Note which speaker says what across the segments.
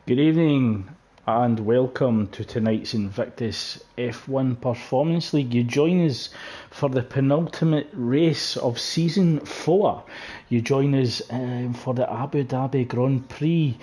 Speaker 1: Good evening and welcome to tonight's Invictus F1 Performance League. You join us for the penultimate race of Season 4. You join us for the Abu Dhabi Grand Prix.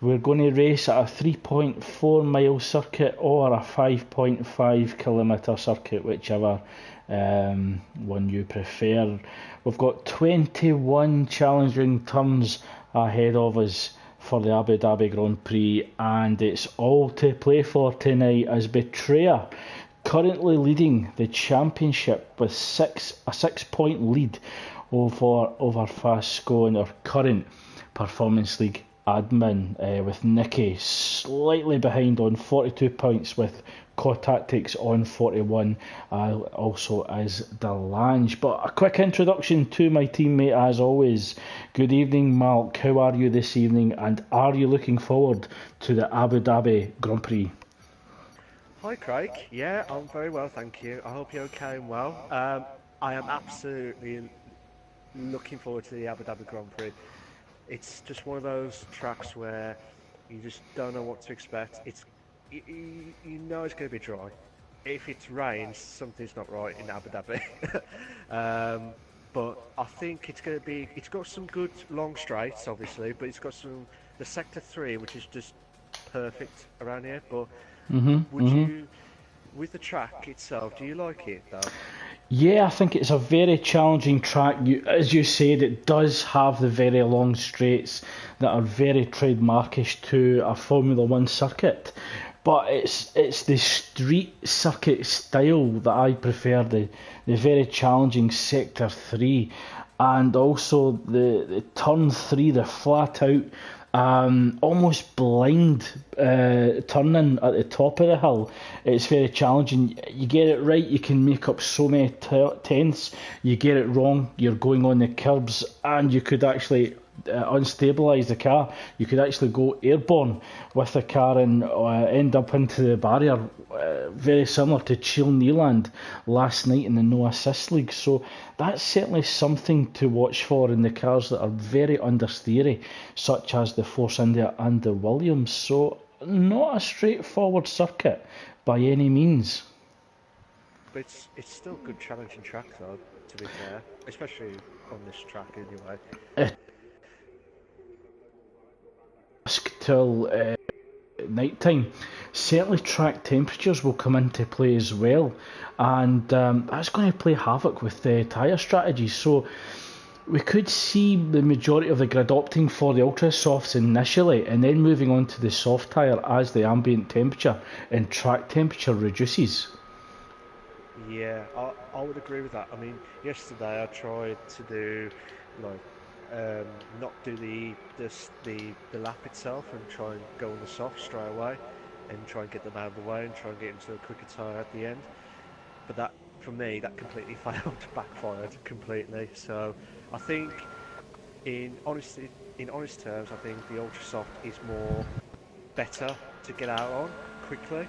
Speaker 1: We're going to race at a 3.4 mile circuit or a 5.5 kilometre circuit, whichever one you prefer. We've got 21 challenging turns ahead of us for the Abu Dhabi Grand Prix, and it's all to play for tonight as Betrayer currently leading the championship with a 6 point lead over Fasco and our current Performance League admin, with Nicky slightly behind on 42 points with Core Tactics on 41, also as Delange. But a quick introduction to my teammate as always. Good evening, Malk. How are you this evening, and are you looking forward to the Abu Dhabi Grand Prix?
Speaker 2: Hi Craig, yeah, I'm very well, thank you. I hope you're okay and well. I am absolutely looking forward to the Abu Dhabi Grand Prix. It's just one of those tracks where you just don't know what to expect. You know it's going to be dry. If it rains, something's not right in Abu Dhabi. um, but I think it's going to be. It's got some good long straights, obviously, but it's got the sector three, which is just perfect around here. But would you, with the track itself, do you like it though?
Speaker 1: Yeah, I think it's a very challenging track. As you said, it does have the very long straights that are very trademarkish to a Formula One circuit. But it's the street circuit style that I prefer, the very challenging sector three, and also the turn three, the flat out, almost blind turning at the top of the hill. It's very challenging. You get it right, you can make up so many tenths. You get it wrong, you're going on the curbs, and you could actually unstabilise the car. You could actually go airborne with the car and end up into the barrier, very similar to Chile Nealand last night in the No Assist League. So that's certainly something to watch for in the cars that are very understeery, such as the Force India and the Williams. So not a straightforward circuit by any means.
Speaker 2: But it's still a good challenging track though, to be fair, especially on this track anyway.
Speaker 1: Till night time. Certainly, track temperatures will come into play as well, and that's going to play havoc with the tyre strategies. So we could see the majority of the grid opting for the ultra softs initially, and then moving on to the soft tyre as the ambient temperature and track temperature reduces.
Speaker 2: Yeah, I would agree with that. I mean, yesterday I tried to do like not do the lap itself and try and go on the soft straight away and try and get them out of the way and try and get into a quicker tyre at the end. But that, for me, that completely failed, backfired completely. So I think in honesty, in honest terms, I think the ultra soft is more better to get out on quickly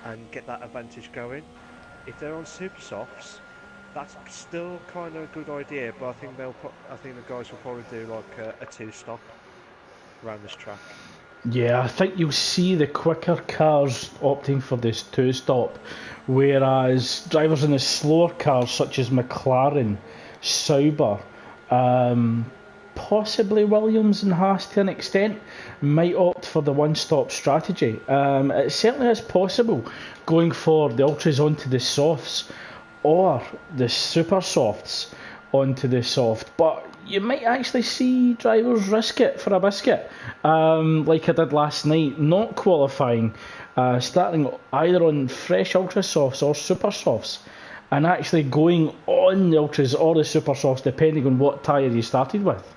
Speaker 2: and get that advantage going. If they're on super softs, that's still kind of a good idea, but I think the guys will probably do like a two stop around this track.
Speaker 1: Yeah, I think you'll see the quicker cars opting for this two stop, whereas drivers in the slower cars, such as McLaren, Sauber, possibly Williams and Haas to an extent, might opt for the one stop strategy. It certainly is possible going for the ultras onto the softs or the super softs onto the soft, but you might actually see drivers risk it for a biscuit, like I did last night, not qualifying, starting either on fresh ultra softs or super softs, and actually going on the ultras or the super softs depending on what tyre you started with.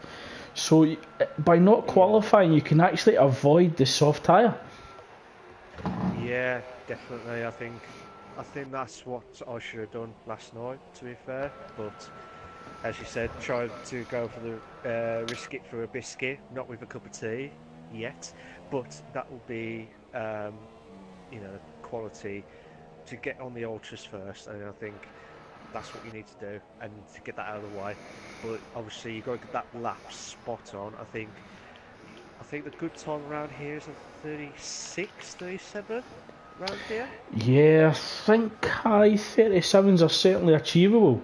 Speaker 1: So by not
Speaker 2: Yeah,
Speaker 1: qualifying, you can actually avoid the soft tyre.
Speaker 2: yeah, definitely. I think that's what I should have done last night, to be fair. But as you said, try to go for the risk it for a biscuit, not with a cup of tea yet, but that will be quality to get on the ultras first, and I think that's what you need to do and to get that out of the way. But obviously you've got to get that lap spot on. I think I think the good time around here is a 36, 37 around here.
Speaker 1: Yeah, I think high 37s are certainly achievable.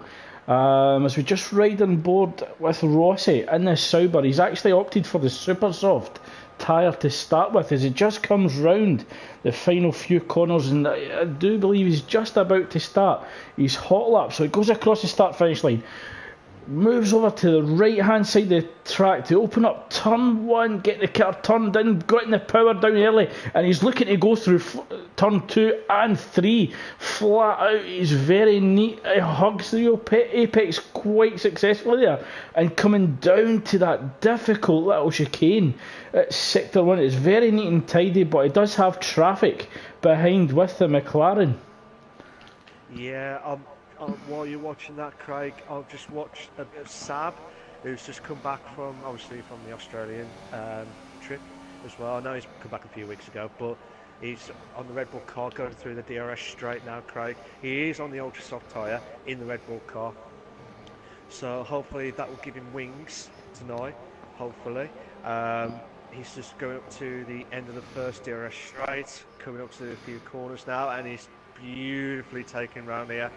Speaker 1: As we just ride on board with Rossi in this Sauber, he's actually opted for the super soft tyre to start with as he just comes round the final few corners, and I do believe he's just about to start his hot lap. So he goes across the start finish line, moves over to the right hand side of the track to open up turn one, get the car turned in, getting the power down early, and he's looking to go through turn 2 and 3 flat out. He's very neat, he hugs the apex quite successfully there, and coming down to that difficult little chicane at sector 1, it's very neat and tidy, but it does have traffic behind with the McLaren.
Speaker 2: Yeah, while you're watching that, Craig, I'll just watch a bit of Sab, who's just come back from, obviously, from the Australian trip as well. I know he's come back a few weeks ago, but he's on the Red Bull car going through the DRS straight now, Craig. He is on the ultra soft tyre in the Red Bull car. So hopefully that will give him wings tonight, hopefully. He's just going up to the end of the first DRS straight, coming up to a few corners now, and he's beautifully taken round here.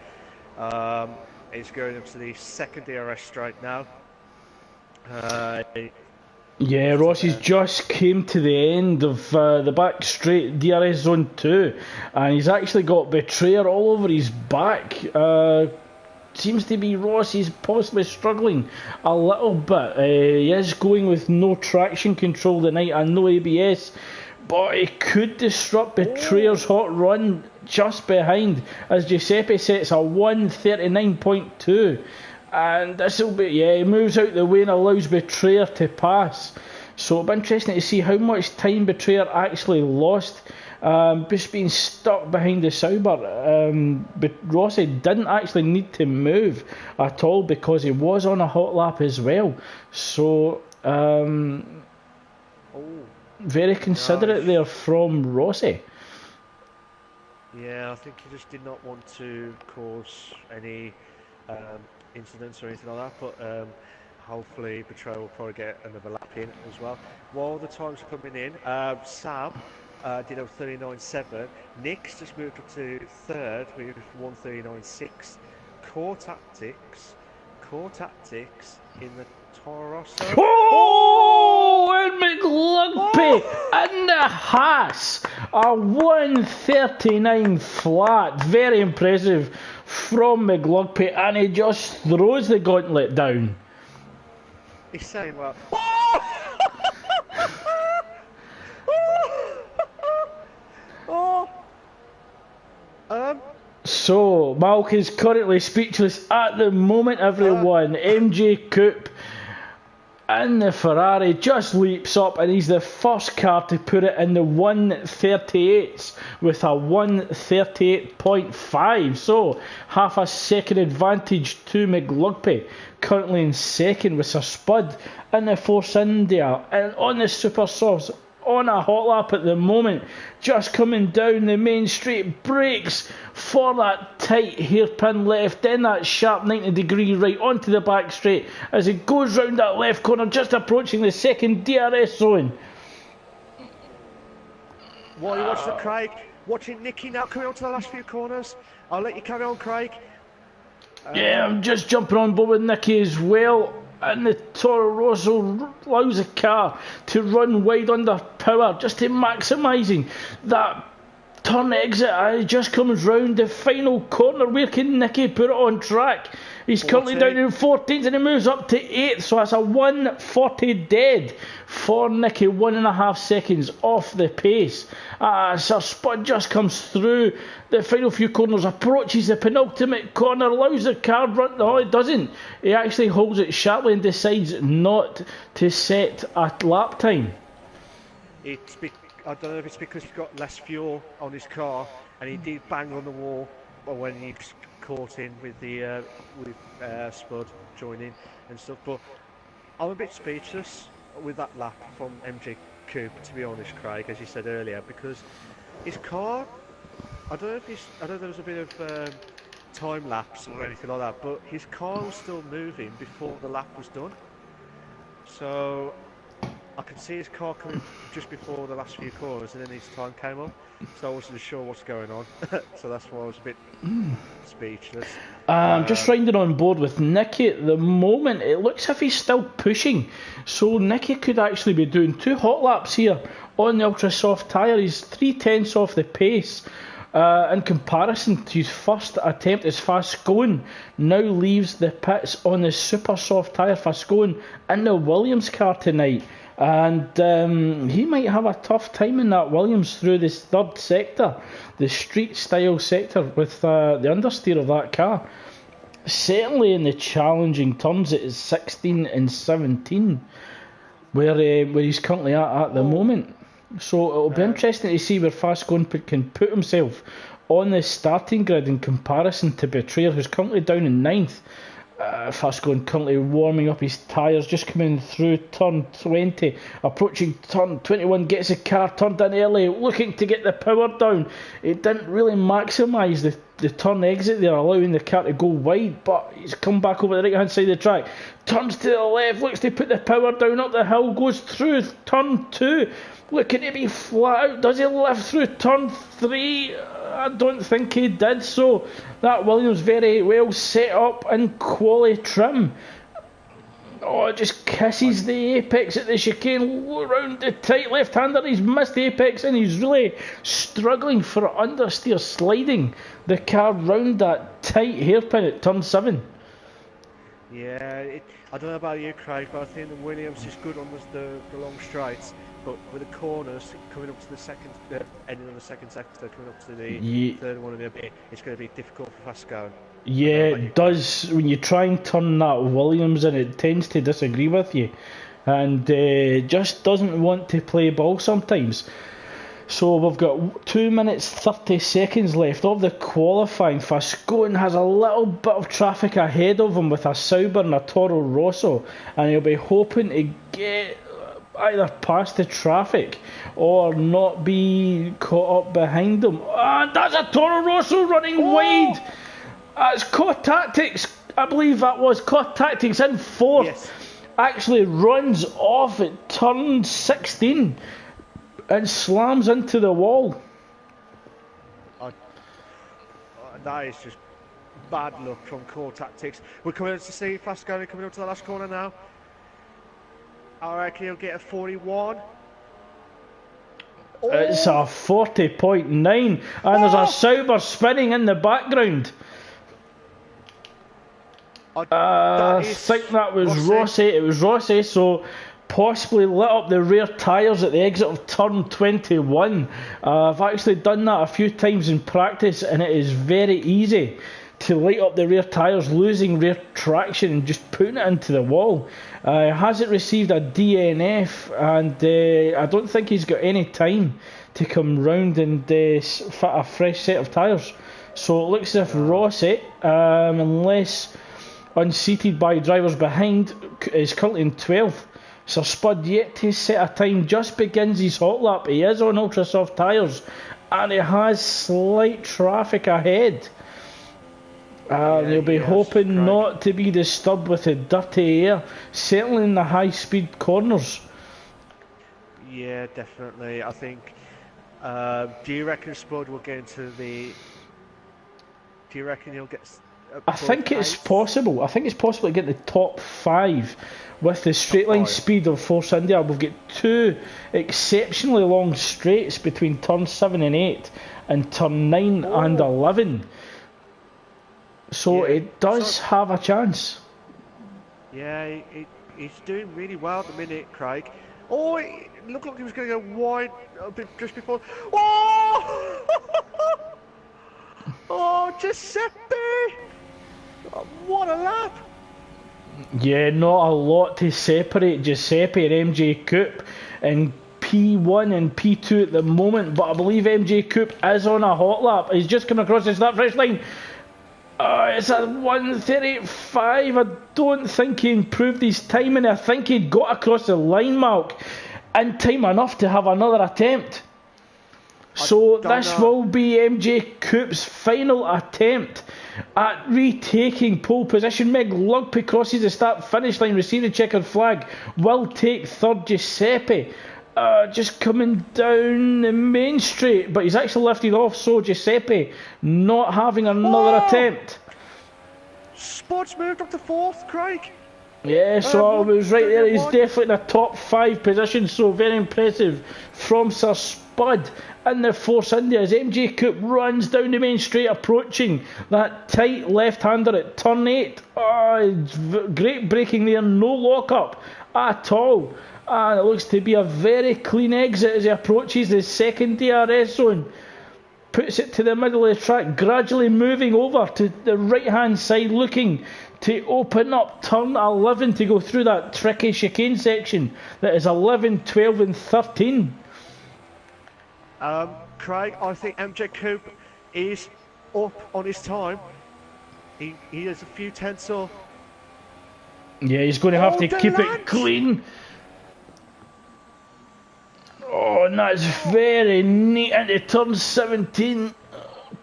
Speaker 2: He's going up to the second DRS straight now.
Speaker 1: Yeah, Rossi's just came to the end of the back straight DRS zone 2, and he's actually got Betrayer all over his back. Seems to be Rossi's possibly struggling a little bit. He is going with no traction control tonight and no ABS, but he could disrupt Betrayer's hot run just behind as Giuseppe sets a 1:39.2, and this will be, yeah, he moves out the way and allows Betrayer to pass. So it'll be interesting to see how much time Betrayer actually lost just being stuck behind the Sauber. But Rossi didn't actually need to move at all because he was on a hot lap as well. So very considerate there from Rossi.
Speaker 2: Yeah, I think he just did not want to cause any incidents or anything like that, but hopefully Betrayer will probably get another lap in as well. While the times are coming in, Sab did a 39.7. Nick's just moved up to third with 1:39.6. Core Tactics in the Toro Rosso.
Speaker 1: Oh, and McLugby in the Haas, a 1:39 flat, very impressive from McLugby, and he just throws the gauntlet down.
Speaker 2: He's saying, well,
Speaker 1: So, Malk is currently speechless at the moment, everyone. MJ Coupe in the Ferrari just leaps up, and he's the first car to put it in the 1:38s with a 1:38.5. So, half a second advantage to McLugby. Currently in second with Sir Spud in the Force India and on the Super Softs on a hot lap at the moment, just coming down the main straight, brakes for that tight hairpin left, then that sharp 90-degree right onto the back straight as it goes round that left corner, just approaching the second DRS zone.
Speaker 2: While you watch the Craig, watching Nicky now coming on to the last few corners. I'll let you carry on, Craig.
Speaker 1: Yeah, I'm just jumping on board with Nicky as well. And the Toro Rosso allows the car to run wide under power, just to maximising that turn exit. It just comes round the final corner. Where can Nicky put it on track? He's 14. Currently down in 14th and he moves up to 8th, so that's a 1:40 dead for Nicky, 1.5 seconds off the pace. Sir Spud just comes through the final few corners, approaches the penultimate corner, allows the car run. No, it doesn't. He actually holds it sharply and decides not to set a lap time.
Speaker 2: I don't know if it's because he's got less fuel on his car, and he did bang on the wall when he caught in with the Spud joining and stuff. But I'm a bit speechless with that lap from MJ Coupe, to be honest, Craig, as you said earlier, because his car, I don't know if there was a bit of time lapse or anything like that, but his car was still moving before the lap was done. So I could see his car coming just before the last few corners, and then his time came up, so I wasn't sure what's going on. So that's why I was a bit speechless.
Speaker 1: I'm just rounding on board with Nicky at the moment. It looks as if he's still pushing. So Nicky could actually be doing 2 hot laps here on the ultra soft tyre. He's 3/10 off the pace. In comparison to his first attempt, as Fascoen now leaves the pits on the super soft tyre. Fascoen in the Williams car tonight. And he might have a tough time in that Williams through this third sector, the street style sector, with the understeer of that car. Certainly in the challenging turns, it is 16 and 17 where he's currently at the moment. So it'll be interesting to see where Fascoen can put himself on the starting grid in comparison to Betrayer, who's currently down in 9th. Fascoen currently warming up his tyres, just coming through turn 20, approaching turn 21, gets the car turned in early, looking to get the power down. It didn't really maximise the turn exit there, allowing the car to go wide, but he's come back over the right hand side of the track, turns to the left, looks to put the power down up the hill, goes through turn 2, looking to be flat out. Does he lift through turn 3? I don't think he did. So that Williams very well set up in quality trim. Oh, it just kisses the apex at the chicane round the tight left-hander. He's missed the apex and he's really struggling for understeer, sliding the car round that tight hairpin at turn 7.
Speaker 2: Yeah, I don't know about you, Craig, but I think the Williams is good on the long straights. But with the corners coming up to the second, ending on the second sector, coming up to the third one in a bit, it's going to be difficult for Fascoen.
Speaker 1: Yeah, it does. When you try and turn that Williams in, it tends to disagree with you, and just doesn't want to play ball sometimes. So we've got 2 minutes 30 seconds left of the qualifying. Fascoen has a little bit of traffic ahead of him with a Sauber and a Toro Rosso, and he'll be hoping to get either past the traffic or not be caught up behind them. And that's a Toro Rosso running wide. It's Core Tactics, I believe that was Core Tactics in 4th.
Speaker 2: Yes.
Speaker 1: Actually runs off at turn 16 and slams into the wall.
Speaker 2: That is just bad luck from Core Tactics. We're coming up to see Fascoen coming up to the last corner now. I reckon he'll get a 41.
Speaker 1: It's a 40.9, and there's a Sauber spinning in the background. I think that was Rossi. It was Rossi, so possibly lit up the rear tyres at the exit of turn 21. I've actually done that a few times in practice, and it is very easy to light up the rear tyres, losing rear traction and just putting it into the wall. Hasn't received a DNF, and I don't think he's got any time to come round and fit a fresh set of tyres. So it looks as if Rossi, unless unseated by drivers behind, is currently in 12th. Sir Spud yet to set a time, just begins his hot lap. He is on ultra soft tyres, and he has slight traffic ahead. They'll be hoping not to be disturbed with the dirty air, certainly in the high speed corners.
Speaker 2: Yeah, definitely. I think. Do you reckon Spud will get into the? Do you reckon he'll get?
Speaker 1: I think it's possible. I think it's possible to get the top 5 with the straight line speed of Force India. We've got 2 exceptionally long straights between turn 7 and 8 and turn 9 and 11. So it does have a chance.
Speaker 2: Yeah, he's doing really well at the minute, Craig. Oh, it looked like he was going to go wide a bit just before. Oh! Oh, Giuseppe! What a lap!
Speaker 1: Yeah, not a lot to separate Giuseppe and MJ Coupe in P1 and P2 at the moment, but I believe MJ Coupe is on a hot lap. He's just come across the start finish line. It's a 1:35. I don't think he improved his timing. I think he'd got across the line mark in time enough to have another attempt. So this will be MJ Coupe's final attempt At retaking pole position, McLugpy crosses the start-finish line, receives the checkered flag, will take third. Giuseppe just coming down the main straight, but he's actually lifted off, so Giuseppe not having another attempt.
Speaker 2: Spud's moved up to fourth, Craig.
Speaker 1: Yeah, so I was right there. He's definitely in a top 5 position, so very impressive from Sir Spud in the Force India as MJ Coop runs down the main straight, approaching that tight left-hander at turn 8. It's great braking there, no lock-up at all. And it looks to be a very clean exit as he approaches the second DRS zone. Puts it to the middle of the track, gradually moving over to the right-hand side, looking to open up turn 11 to go through that tricky chicane section that is 11, 12 and 13.
Speaker 2: Craig, I think MJ Coop is up on his time. He has a few tenths off.
Speaker 1: Yeah, he's going to have to keep it clean. Oh, and that's very neat into turn 17.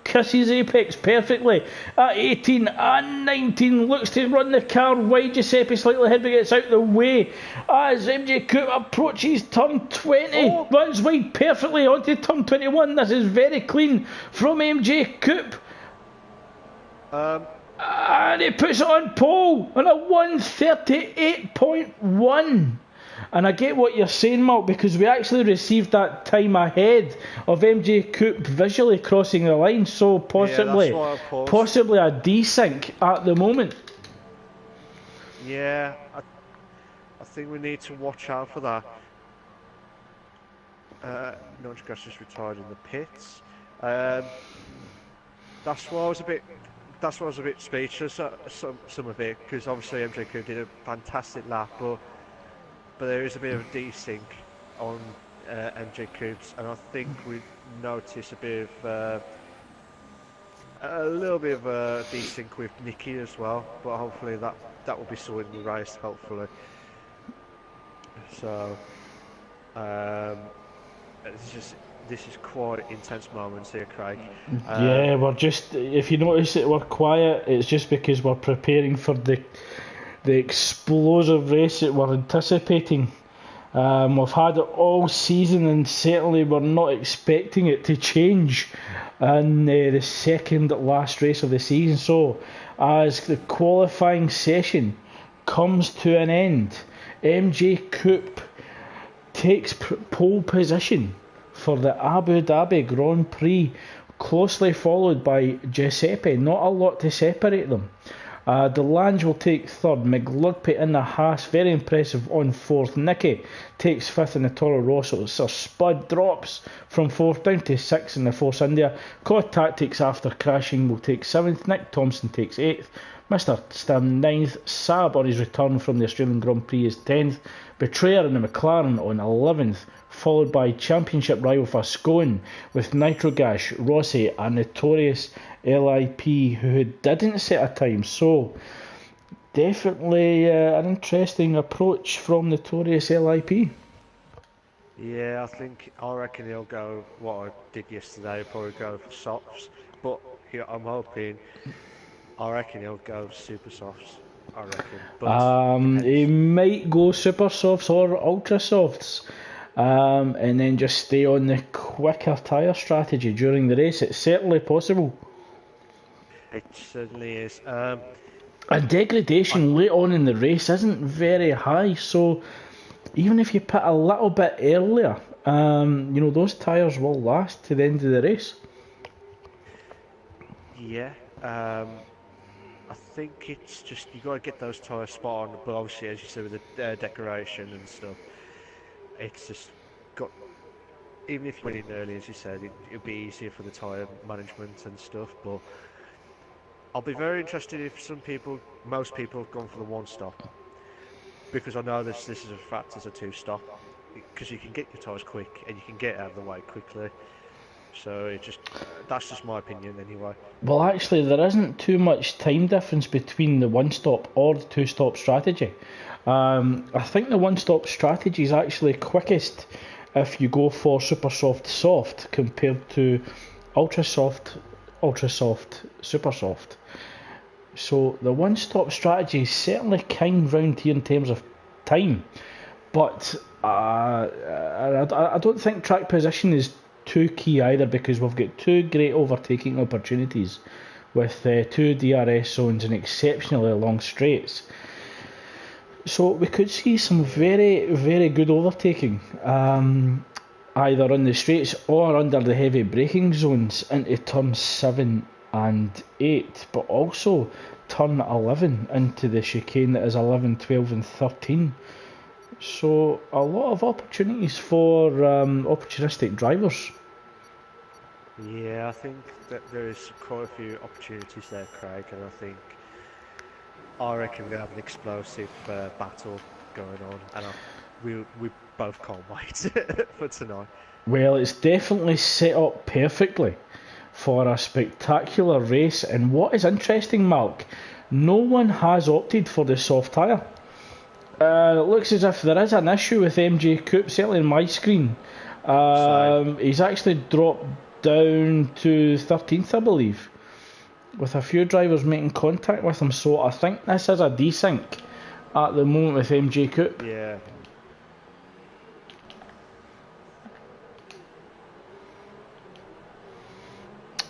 Speaker 1: Kisses apex perfectly at 18 and 19. Looks to run the car wide. Giuseppe slightly ahead, but gets out of the way as MJ Coop approaches turn 20. Runs wide perfectly onto turn 21. This is very clean from MJ Coop. And he puts it on pole on a 1:38.1. And I get what you're saying, Mark, because we actually received that time ahead of MJ Coop visually crossing the line, so possibly a desync at the moment.
Speaker 2: Yeah, I think we need to watch out for that. Nudge Gas just retired in the pits. That's why I was a bit speechless at some of it, because obviously MJ Coop did a fantastic lap, but there is a bit of a desync on MJ Coops, and I think we noticed a little bit of a desync with Nicky as well. But hopefully that will be sorted in the race. Hopefully, so this is quite intense moments here, Craig.
Speaker 1: Yeah, we're just, if you notice that we're quiet, it's just because we're preparing for the explosive race that we're anticipating. We've had it all season, and certainly we're not expecting it to change in the second last race of the season. So as the qualifying session comes to an end, MJ Coop takes pole position for the Abu Dhabi Grand Prix, closely followed by Giuseppe. Not a lot to separate them. Delange will take third. McLugpy in the Haas, very impressive on fourth. Nicky takes fifth in the Toro Rosso. Sir Spud drops from fourth down to sixth in the Force India. Cod Tactics, after crashing, will take seventh. Nick Thompson takes eighth. Mr. Stim ninth. Saab on his return from the Australian Grand Prix is 10th. Betrayer in the McLaren on 11th, followed by championship rival Vascone with Nitrogash, Rossi and Notorious LIP, who didn't set a time. So definitely an interesting approach from Notorious LIP.
Speaker 2: Yeah, I reckon he'll go what I did yesterday. He'll probably go for softs, but I reckon he'll go super softs. I reckon. But
Speaker 1: he might go super softs or ultra softs. And then just stay on the quicker tyre strategy during the race. It's certainly possible.
Speaker 2: It certainly is.
Speaker 1: And degradation late on in the race isn't very high, so even if you pit a little bit earlier, those tyres will last to the end of the race.
Speaker 2: Yeah. I think it's just, you got to get those tyres spot on, but obviously, as you said, with the decoration and stuff, it's just got, even if you went in early, as you said, it'd be easier for the tyre management and stuff. But I'll be very interested if most people have gone for the one stop, because I know this is a fact as a two stop, because you can get your tyres quick and you can get out of the way quickly. So that's just my opinion anyway.
Speaker 1: Well, actually, there isn't too much time difference between the one stop or the two stop strategy. I think the one stop strategy is actually quickest if you go for super soft compared to ultra soft ultra soft, super soft. So the one-stop strategy is certainly kind round here in terms of time, but I don't think track position is too key either, because we've got two great overtaking opportunities with two DRS zones and exceptionally long straights. So we could see some very, very good overtaking, either on the straights or under the heavy braking zones into turn 7 and 8, but also turn 11 into the chicane that is 11, 12 and 13. So a lot of opportunities for opportunistic drivers.
Speaker 2: Yeah, I think that there is quite a few opportunities there, Craig, and I reckon we're going to have an explosive battle going on, and we both can't wait for tonight.
Speaker 1: Well, it's definitely set up perfectly for a spectacular race, and what is interesting, Mark, no one has opted for the soft tyre. It looks as if there is an issue with MJ Coupe, certainly on my screen. He's actually dropped down to 13th, I believe, with a few drivers making contact with him, so I think this is a desync at the moment with MJ Coupe.
Speaker 2: Yeah.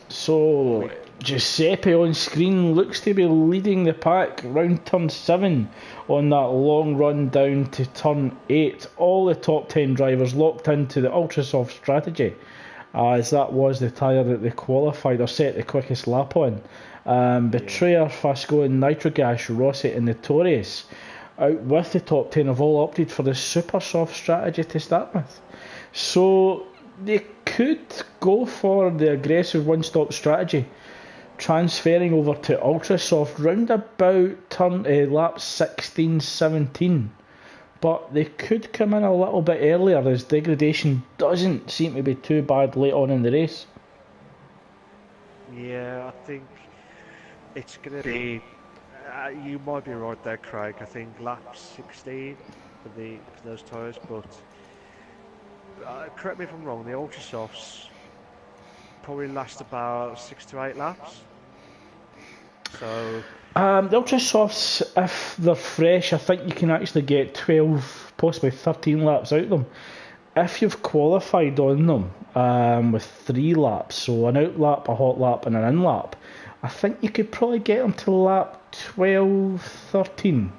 Speaker 1: So Giuseppe on screen looks to be leading the pack round turn 7 on that long run down to turn 8. All the top 10 drivers locked into the ultra soft strategy, as that was the tyre that they qualified or set the quickest lap on. Betrayer, Fasco and Nitrogas, Rossi and Notorious out with the top 10 have all opted for the super soft strategy to start with. So they could go for the aggressive one-stop strategy, transferring over to ultra soft round about turn lap 16-17, but they could come in a little bit earlier as degradation doesn't seem to be too bad late on in the race.
Speaker 2: Yeah, I think it's going to be, you might be right there, Craig. I think lap 16 for those tyres, but correct me if I'm wrong, the ultra softs probably last about 6 to 8 laps. So
Speaker 1: the ultra softs, if they're fresh, I think you can actually get 12, possibly 13 laps out of them. If you've qualified on them with 3 laps, so an out lap, a hot lap and an in lap, I think you could probably get them to lap 12, 13.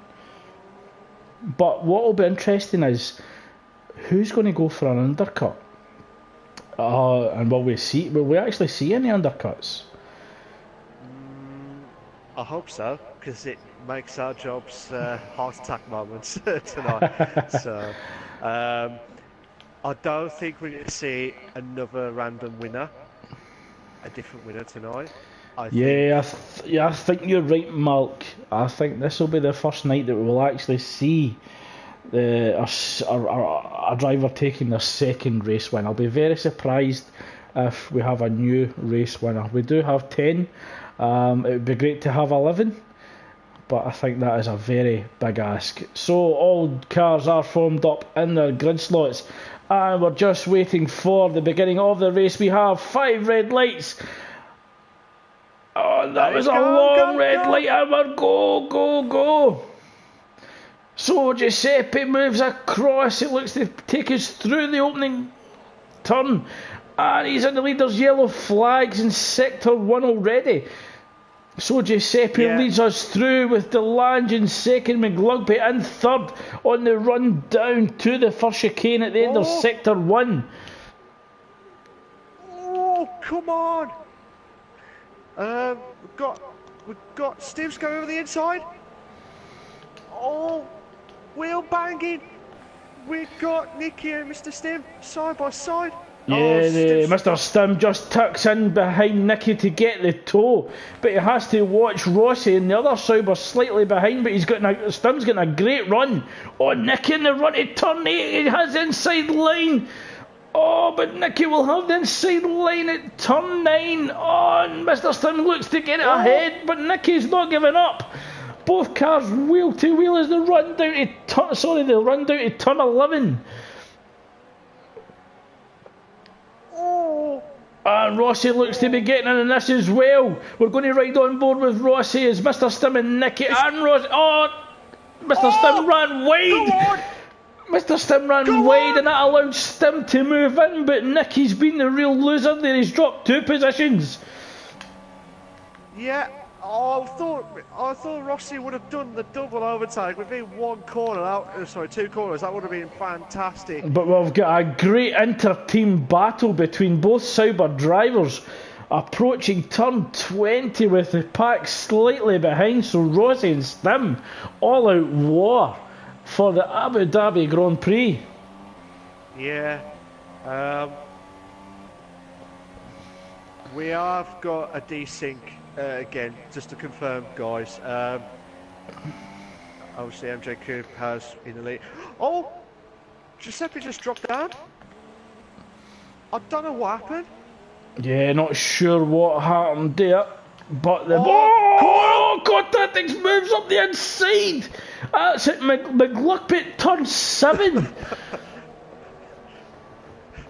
Speaker 1: But what will be interesting is who's going to go for an undercut? And will we actually see any undercuts?
Speaker 2: I hope so, because it makes our jobs heart attack moments tonight. So I don't think we're going to see another random winner, a different winner tonight. I think you're right, Mark. I think this will be the first night that we will actually see a driver taking their second race win. I'll be very surprised if we have a new race winner. We do have 10. It would be great to have 11, but I think that is a very big ask. So all cars are formed up in their grid slots, and we're just waiting for the beginning of the race. We have 5 red lights. Oh, that was a long red light, and we're go. So Giuseppe moves across. It looks to take us through the opening turn, and he's in the lead. There's yellow flags in sector 1 already. So Giuseppe leads us through with Delange in second, McLugby in third on the run down to the first chicane at the end of sector 1. Oh, come on! We've got Stivs going over the inside. Oh, wheel banging. We've got Nicky and Mr. Stiv side by side.
Speaker 1: Yeah, Mr. Stim just tucks in behind Nicky to get the toe, but he has to watch Rossi and the other Sauber slightly behind, but Stim's getting a great run. Oh, Nicky in the run to turn 8, he has the inside line. Oh, but Nicky will have the inside line at turn 9. Oh, and Mr. Stim looks to get it ahead, but Nicky's not giving up. Both cars wheel to wheel as they run down to turn 11. And Rossi looks to be getting in this as well. We're going to ride on board with Rossi as Mr. Stim and Nicky and Rossi. Oh, Mr. Stim ran wide. Mr. Stim ran wide and that allowed Stim to move in, but Nicky's been the real loser there. He's dropped 2 positions.
Speaker 2: Yeah, I thought Rossi would have done the double overtake with being 1 corner out. Sorry, 2 corners. That would have been fantastic.
Speaker 1: But we've got a great inter-team battle between both Sauber drivers, approaching turn 20 with the pack slightly behind. So Rossi and Stim, all-out war for the Abu Dhabi Grand Prix.
Speaker 2: Yeah. We have got a desync again, just to confirm, guys. Obviously, MJ Coupe has in the lead. Oh, Giuseppe just dropped down. I don't know what happened.
Speaker 1: Yeah, not sure what happened there, but the God, Tactics moves up the inside. That's it. McLuckpit turn 7.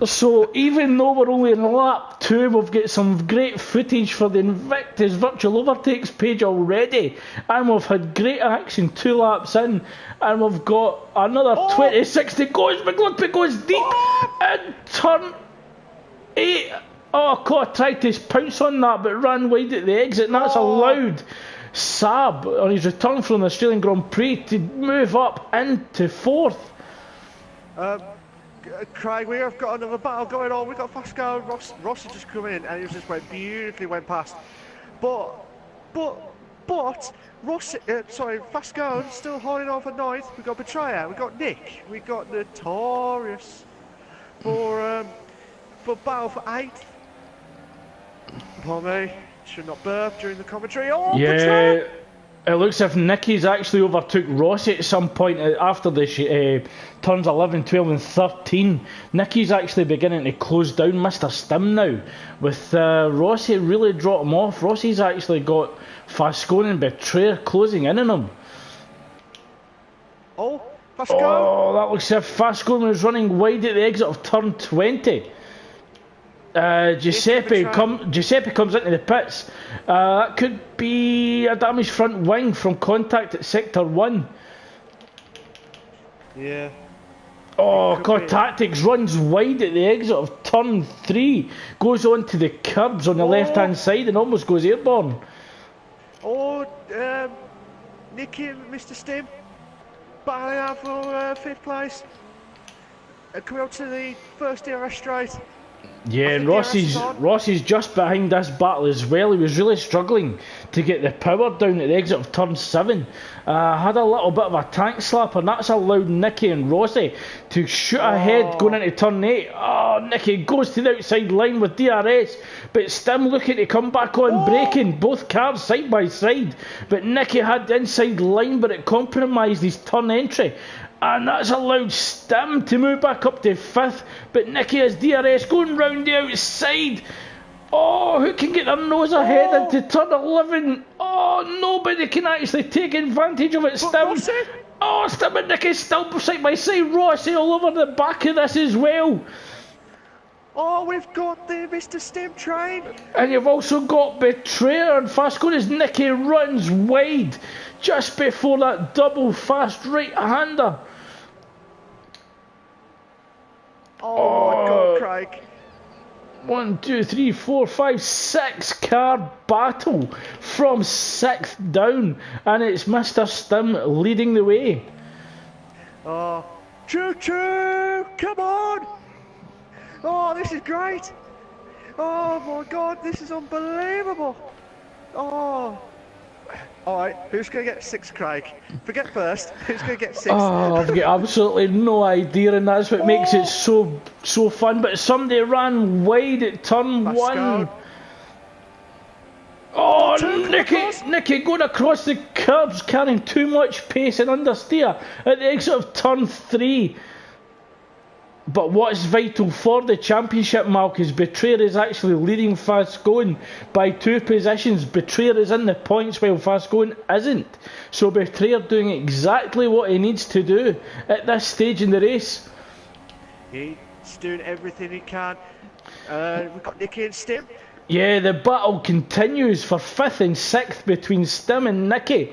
Speaker 1: So even though we're only in lap 2, we've got some great footage for the Invictus virtual overtakes page already, and we've had great action 2 laps in, and we've got another 26 to go. McLuckpit goes deep in turn 8. Oh, God, tried to pounce on that, but ran wide at the exit, and that's allowed Saab on his return from the Australian Grand Prix to move up into 4th.
Speaker 2: Craig, we have got another battle going on. We've got Pascal and Ross has just come in and he just went past. But Pascal still holding on for 9th. We've got Betrayer, we've got Nick, we've got Notorious for battle for 8th. Pommy should not burp during the commentary. Oh,
Speaker 1: yeah.
Speaker 2: Betrayer!
Speaker 1: It looks as if Nicky's actually overtook Rossi at some point after the turns 11, 12 and 13. Nicky's actually beginning to close down Mr. Stim now. With Rossi really dropped him off. Rossi's actually got Fascone and Betrayer closing in on him.
Speaker 2: Oh, Fascone!
Speaker 1: Oh, that looks as if Fascone was running wide at the exit of turn 20. Giuseppe comes into the pits. That could be a damaged front wing from contact at sector 1.
Speaker 2: Yeah.
Speaker 1: Oh, God, Tactics runs wide at the exit of turn 3, goes onto the curbs on the left hand side and almost goes airborne.
Speaker 2: Oh, Nicky and Mr. Stim battling out for 5th place. Coming up to the first DRS straight.
Speaker 1: Yeah, and Rossi's just behind this battle as well. He was really struggling to get the power down at the exit of turn 7. Had a little bit of a tank slap, and that's allowed Nicky and Rossi to shoot ahead going into turn 8. Oh, Nicky goes to the outside line with DRS, but Stim looking to come back on braking. Both cars side by side, but Nicky had the inside line, but it compromised his turn entry. And that's allowed Stim to move back up to 5th, but Nicky has DRS going round the outside. Oh, who can get their nose ahead into turn 11? Oh, nobody can actually take advantage of it. Stim. Oh, Stim and Nicky still side by side. Rossi all over the back of this as well.
Speaker 2: Oh, we've got the Mr. Stim train.
Speaker 1: And you've also got Betrayer and Fascone as Nicky runs wide just before that double fast right-hander.
Speaker 2: Oh my God, Craig.
Speaker 1: 1, 2, 3, 4, 5, 6 car battle from 6th down, and it's Mr. Stim leading the way.
Speaker 2: Oh, choo choo! Come on! Oh, this is great! Oh my God, this is unbelievable! Oh. Alright, who's going to get 6th, Craig? Forget first, who's going to get 6th?
Speaker 1: Oh, I've got absolutely no idea, and that's what makes it so fun. But somebody ran wide at turn 1. Oh, Nicky going across the curbs, carrying too much pace and understeer at the exit of turn 3. But what's vital for the championship, Malk, is Betrayer is actually leading Fascone by 2 positions. Betrayer is in the points while Fascone isn't. So Betrayer doing exactly what he needs to do at this stage in the race.
Speaker 2: He's doing everything he can. We've got Nicky and Stim.
Speaker 1: Yeah, the battle continues for 5th and 6th between Stim and Nicky.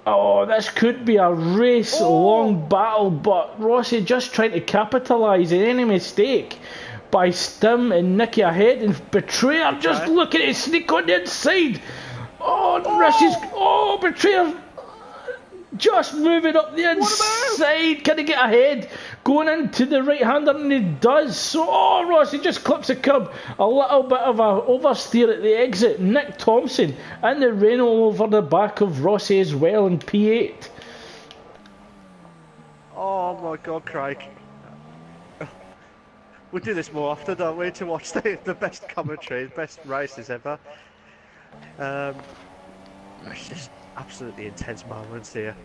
Speaker 1: Oh, this could be a race-long battle, but Rossi just trying to capitalise on any mistake by Stim and Nicky ahead, and Betrayer just looking to sneak on the inside. Betrayer just moving up the inside. Can he get ahead? Going into the right-hander, and he does. So, Rossi just clips the curb. A little bit of a oversteer at the exit. Nick Thompson and the Renault over the back of Rossi as well in P8.
Speaker 2: Oh my God, Craig. We do this more often, don't we, to watch the best commentary, the best races ever. It's just absolutely intense moments here.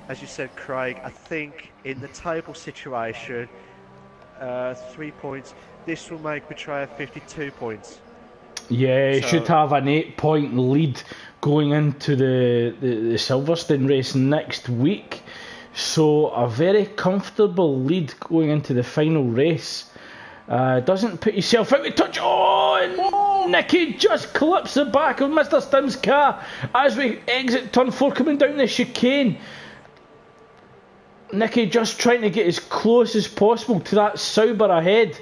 Speaker 2: As you said, Craig, I think in the table situation, 3 points, this will make Betrayer 52 points.
Speaker 1: Yeah, he should have an 8-point lead going into the Silverstone race next week. So a very comfortable lead going into the final race. Doesn't put yourself out of touch. And Nicky just clips the back of Mr. Stim's car as we exit turn 4 coming down the chicane. Nicky just trying to get as close as possible to that Sauber ahead.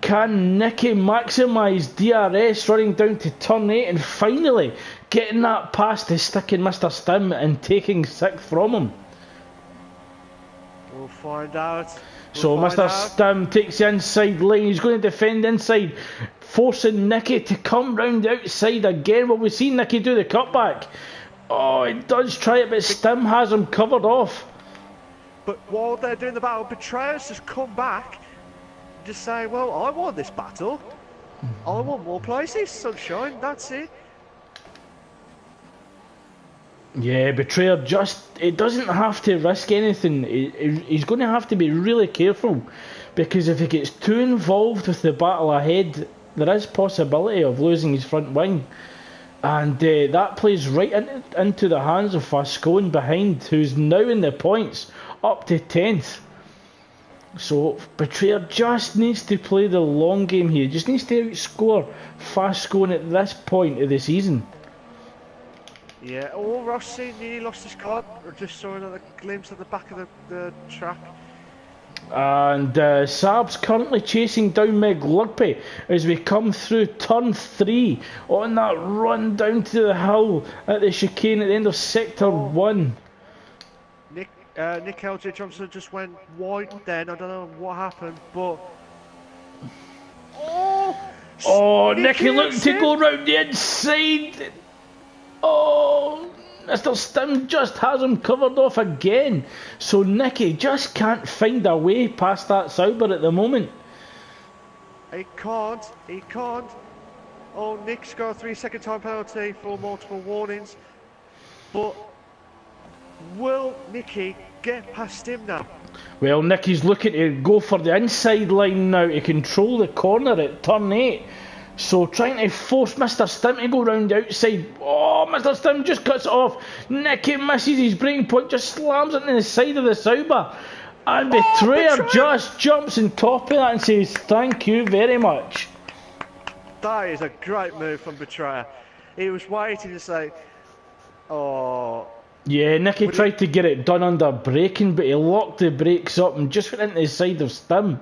Speaker 1: Can Nicky maximise DRS running down to turn 8 and finally getting that past to sticking Mr. Stim and taking 6th from him?
Speaker 2: We'll find out.
Speaker 1: So Mr. Stim takes the inside line. He's going to defend inside, forcing Nicky to come round the outside again. Well, we see Nicky do the cutback. He does try it, but Stim has him covered off.
Speaker 2: But while they're doing the battle, Betrayers just come back, just say, well, I won this battle. I want more places, sunshine, that's it.
Speaker 1: Yeah, Betrayer he doesn't have to risk anything. He's going to have to be really careful, because if he gets too involved with the battle ahead, there is possibility of losing his front wing. And that plays right into the hands of Vascone behind, who's now in the points, up to 10th. So Betrayer just needs to play the long game here. Just needs to outscore Vascone at this point of the season.
Speaker 2: Yeah, Rossi nearly lost his car. I just saw another glimpse at the back of the track.
Speaker 1: And Saab's currently chasing down Meg Lugby as we come through turn 3 on that run down to the hill at the chicane at the end of sector 1.
Speaker 2: Nick LJ Johnson just went wide then. I don't know what happened, but
Speaker 1: Nicky looking to go round the inside. Mr. Stim just has him covered off again. So Nicky just can't find a way past that Sauber at the moment.
Speaker 2: He can't. Nick's got a 3-second time penalty for multiple warnings. But will Nicky get past him now?
Speaker 1: Well, Nicky's looking to go for the inside line now to control the corner at turn 8. So trying to force Mr. Stim to go round the outside. Mr. Stim just cuts it off. Nicky misses his breaking point, just slams it into the side of the Sauber. And Betrayer just jumps on top of that and says, thank you very much.
Speaker 2: That is a great move from Betrayer. He was waiting to say,
Speaker 1: Yeah, Nicky tried to get it done under braking, but he locked the brakes up and just went into the side of Stim.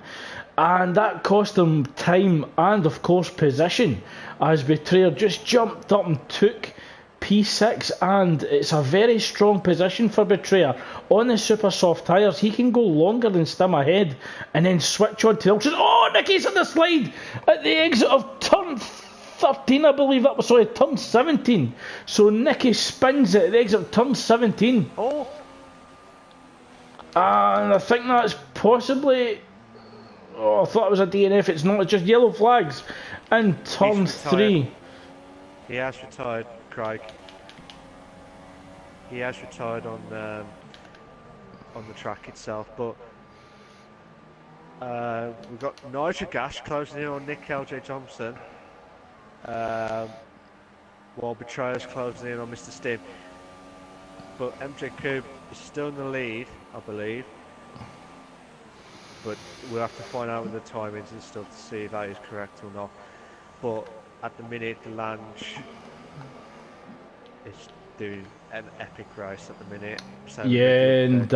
Speaker 1: And that cost him time and, of course, position, as Betrayer just jumped up and took P6. And it's a very strong position for Betrayer. On the super soft tyres, he can go longer than Stim ahead and then switch on to the option. Nicky's on the slide at the exit of turn 13, I believe that was, turn 17. So Nicky spins it at the exit of turn 17. And I think that's possibly... I thought it was a DNF. It's not. It's just yellow flags. And turn 3.
Speaker 2: He has retired, Craig. He has retired on the track itself. But we've got Nigel Gash closing in on Nick LJ Thompson, while Betrayer's closing in on Mr. Stim. But MJ Coob is still in the lead, I believe. but we'll have to find out with the timings and stuff to see if that is correct or not. But at the minute, the Lange is doing an epic race at the minute.
Speaker 1: Yeah, and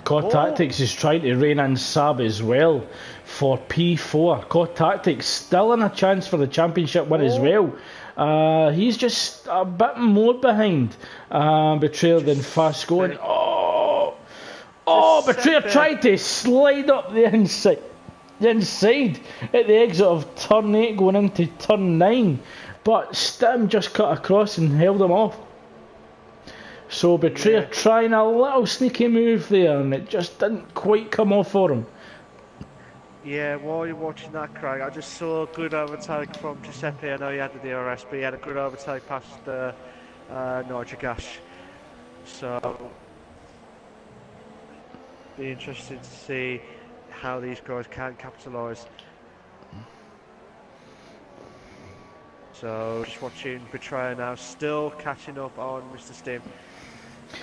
Speaker 1: Core Tactics is trying to rein in Saab as well for P4. Core Tactics still in a chance for the championship win as well. He's just a bit more behind Betrayer than Fast Going. Betrayer tried to slide up the inside at the exit of turn 8 going into turn 9, but Stim just cut across and held him off. So Betrayer trying a little sneaky move there, and it just didn't quite come off for him.
Speaker 2: Yeah, while you're watching that, Craig, I just saw a good overtake from Giuseppe. I know he had the DRS, but he had a good overtake past Nigel Gash. So, be interested to see how these guys can capitalise. So, just watching Betrayer now, still catching up on Mr. Stim.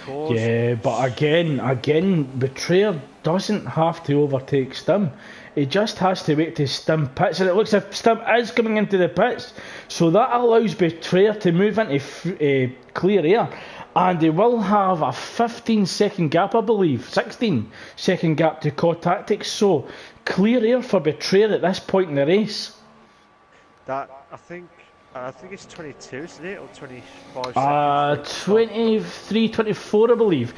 Speaker 1: Yeah, but again, Betrayer doesn't have to overtake Stim. He just has to wait till Stim pits, and it looks as if Stim is coming into the pits, so that allows Betrayer to move into clear air, and he will have a 15-second gap, I believe, 16-second gap to Core Tactics. So clear air for Betrayer at this point in the race.
Speaker 2: That I think it's 22, isn't it, or 25 seconds?
Speaker 1: 23, 24, I believe.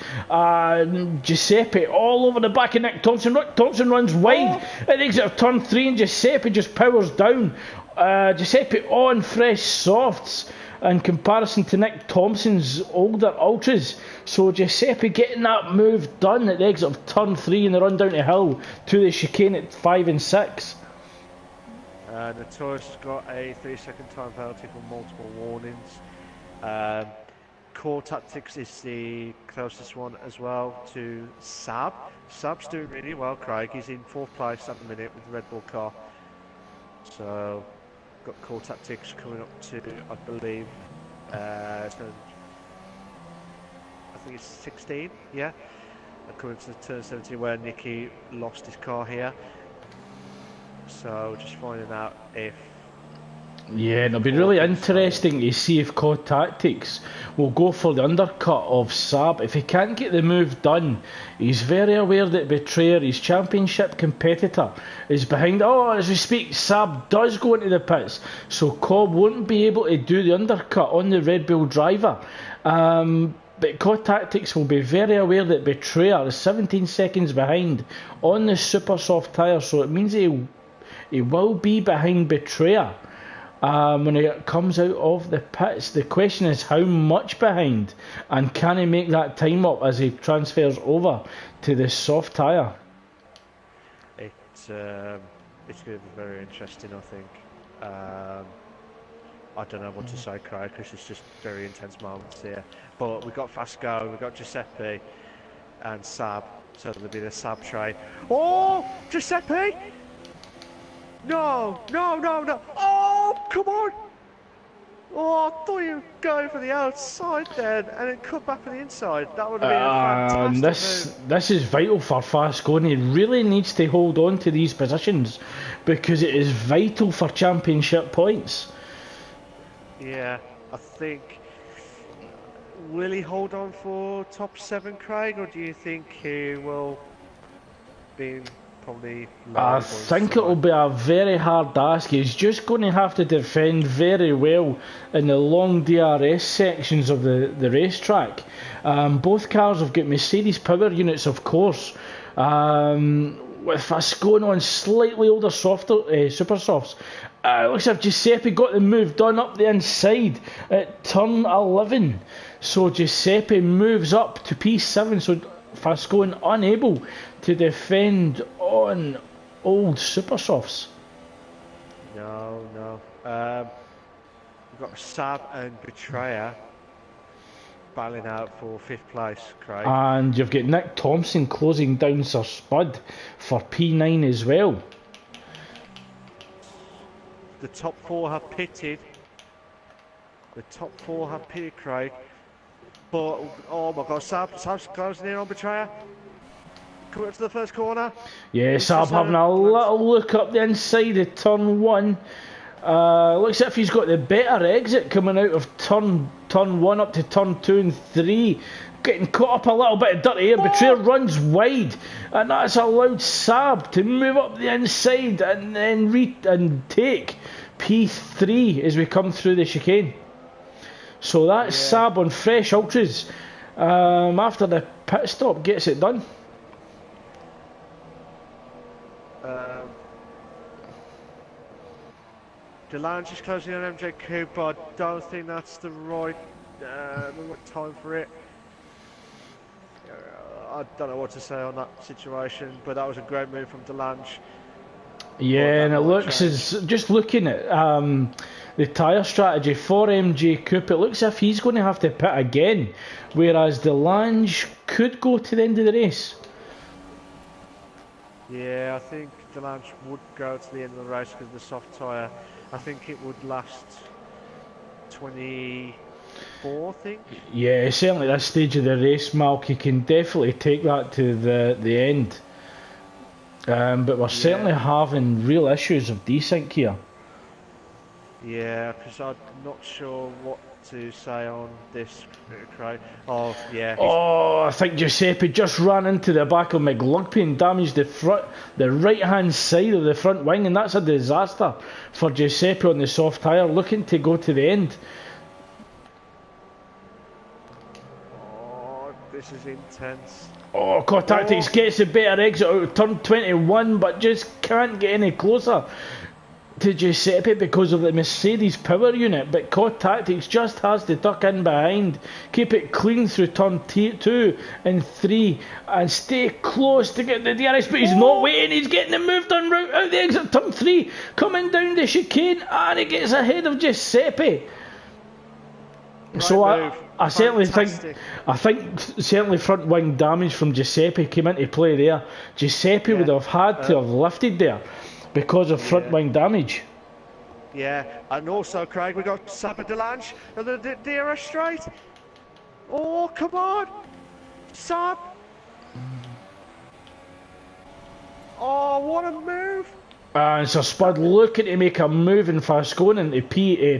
Speaker 1: Giuseppe all over the back of Nick Thompson. Nick Thompson runs wide at the exit of turn 3, and Giuseppe just powers down. Giuseppe on fresh softs in comparison to Nick Thompson's older ultras. So Giuseppe getting that move done at the exit of turn 3 and the run down the hill to the chicane at 5 and 6.
Speaker 2: Notorious has got a 3-second time penalty for multiple warnings. Core Tactics is the closest one as well to Saab. Saab's doing really well, Craig. He's in 4th place at the minute with the Red Bull car. So, got Core Tactics coming up to, I believe, I think it's 16, yeah? Coming to turn 17 where Nicky lost his car here. So just finding out if...
Speaker 1: Yeah, it'll be really interesting to see if Core Tactics will go for the undercut of Saab. If he can't get the move done, he's very aware that Betrayer, his championship competitor, is behind. As we speak, Saab does go into the pits, so Cobb won't be able to do the undercut on the Red Bull driver. But Core Tactics will be very aware that Betrayer is 17 seconds behind on the super soft tyre, so it means he will be behind Betrayer when he comes out of the pits. The question is how much behind, and can he make that time up as he transfers over to the soft tyre?
Speaker 2: It's going to be very interesting, I think. I don't know what to say, Craig, because it's just very intense moments here. But we've got Fasco, we've got Giuseppe and Saab, so there'll be the Saab train. Oh, Giuseppe! No! Oh, come on! Oh, I thought you were going for the outside then, and then cut back for the inside. That would have been a fantastic move.
Speaker 1: This is vital for Fasco. He really needs to hold on to these positions because it is vital for championship points.
Speaker 2: Yeah, I think... Will he hold on for top 7, Craig, or do you think he will be probably...
Speaker 1: I think it will be a very hard ask. He's just going to have to defend very well in the long DRS sections of the racetrack. Both cars have got Mercedes power units, of course, with us going on slightly older super softs. Looks like Giuseppe got the move done up the inside at turn 11. So Giuseppe moves up to P7, so Fascoen unable to defend on old super softs.
Speaker 2: No. We've got Saab and Betrayer battling out for 5th place, Craig.
Speaker 1: And you've got Nick Thompson closing down Sir Spud for P9 as well.
Speaker 2: The top 4 have pitted. Craig. But, oh my God, Saab's closing in on Betrayer. Coming up to the first corner.
Speaker 1: Yes, I'm having a little look up the inside of turn 1. Looks as if he's got the better exit coming out of turn 1 up to turn 2 and 3. Getting caught up a little bit of dirty air. Betrayer runs wide, and that's allowed Saab to move up the inside and then take P3 as we come through the chicane. So that's Saab on fresh ultras. After the pit stop, gets it done.
Speaker 2: Delange is closing on MJ Cooper. I don't think that's the right time for it. I don't know what to say on that situation, but that was a great move from Delange.
Speaker 1: Yeah, and it looks as, just looking at the tyre strategy for MJ Cooper, it looks as if he's going to have to pit again, whereas Delange could go to the end of the race.
Speaker 2: Yeah, I think Delange would go to the end of the race because of the soft tyre. I think it would last 24, I think.
Speaker 1: Yeah, certainly at this stage of the race, Malk, you can definitely take that to the end. But we're certainly having real issues of desync here.
Speaker 2: Yeah, because I'm not sure what to say on this, Craig. Oh, yeah.
Speaker 1: Oh, I think Giuseppe just ran into the back of McLugby and damaged the right-hand side of the front wing, and that's a disaster for Giuseppe on the soft tyre, looking to go to the end.
Speaker 2: Oh, this is intense.
Speaker 1: Oh, Core Tactics gets a better exit out of turn 21, but just can't get any closer to Giuseppe because of the Mercedes power unit. But Core Tactics just has to tuck in behind, keep it clean through turn 2 and 3, and stay close to get the DRS. But he's not waiting, he's getting the move done route out the exit turn 3, coming down the chicane, and he gets ahead of Giuseppe.
Speaker 2: Right,
Speaker 1: so I certainly think certainly front wing damage from Giuseppe came into play there. Giuseppe would have had to have lifted there because of front wing damage.
Speaker 2: Yeah, and also, Craig, we got Saab and Delange and the DRS straight. Oh, come on, Saab! Oh, what a move!
Speaker 1: And Sir Spud looking to make a move in Fascone into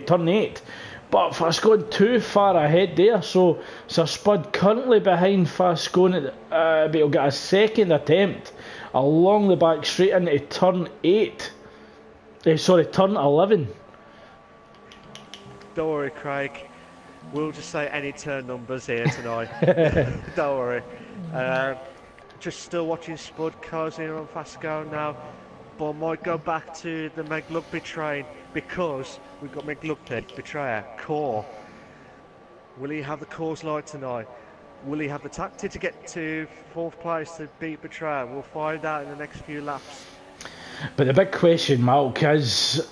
Speaker 1: turn 8. But Fascone too far ahead there, so Sir Spud currently behind Fascone, but he'll get a second attempt along the back straight into turn 8. Turn 11.
Speaker 2: Don't worry, Craig. We'll just say any turn numbers here tonight. Don't worry. Just still watching Spud closing on Fascone now. But I might go back to the McLugby train because we've got McLugby, Betrayer, Core. Will he have the Core's light tonight? Will he have the tactic to get to 4th place to beat Betrayer? We'll find out in the next few laps.
Speaker 1: But the big question, Malk, is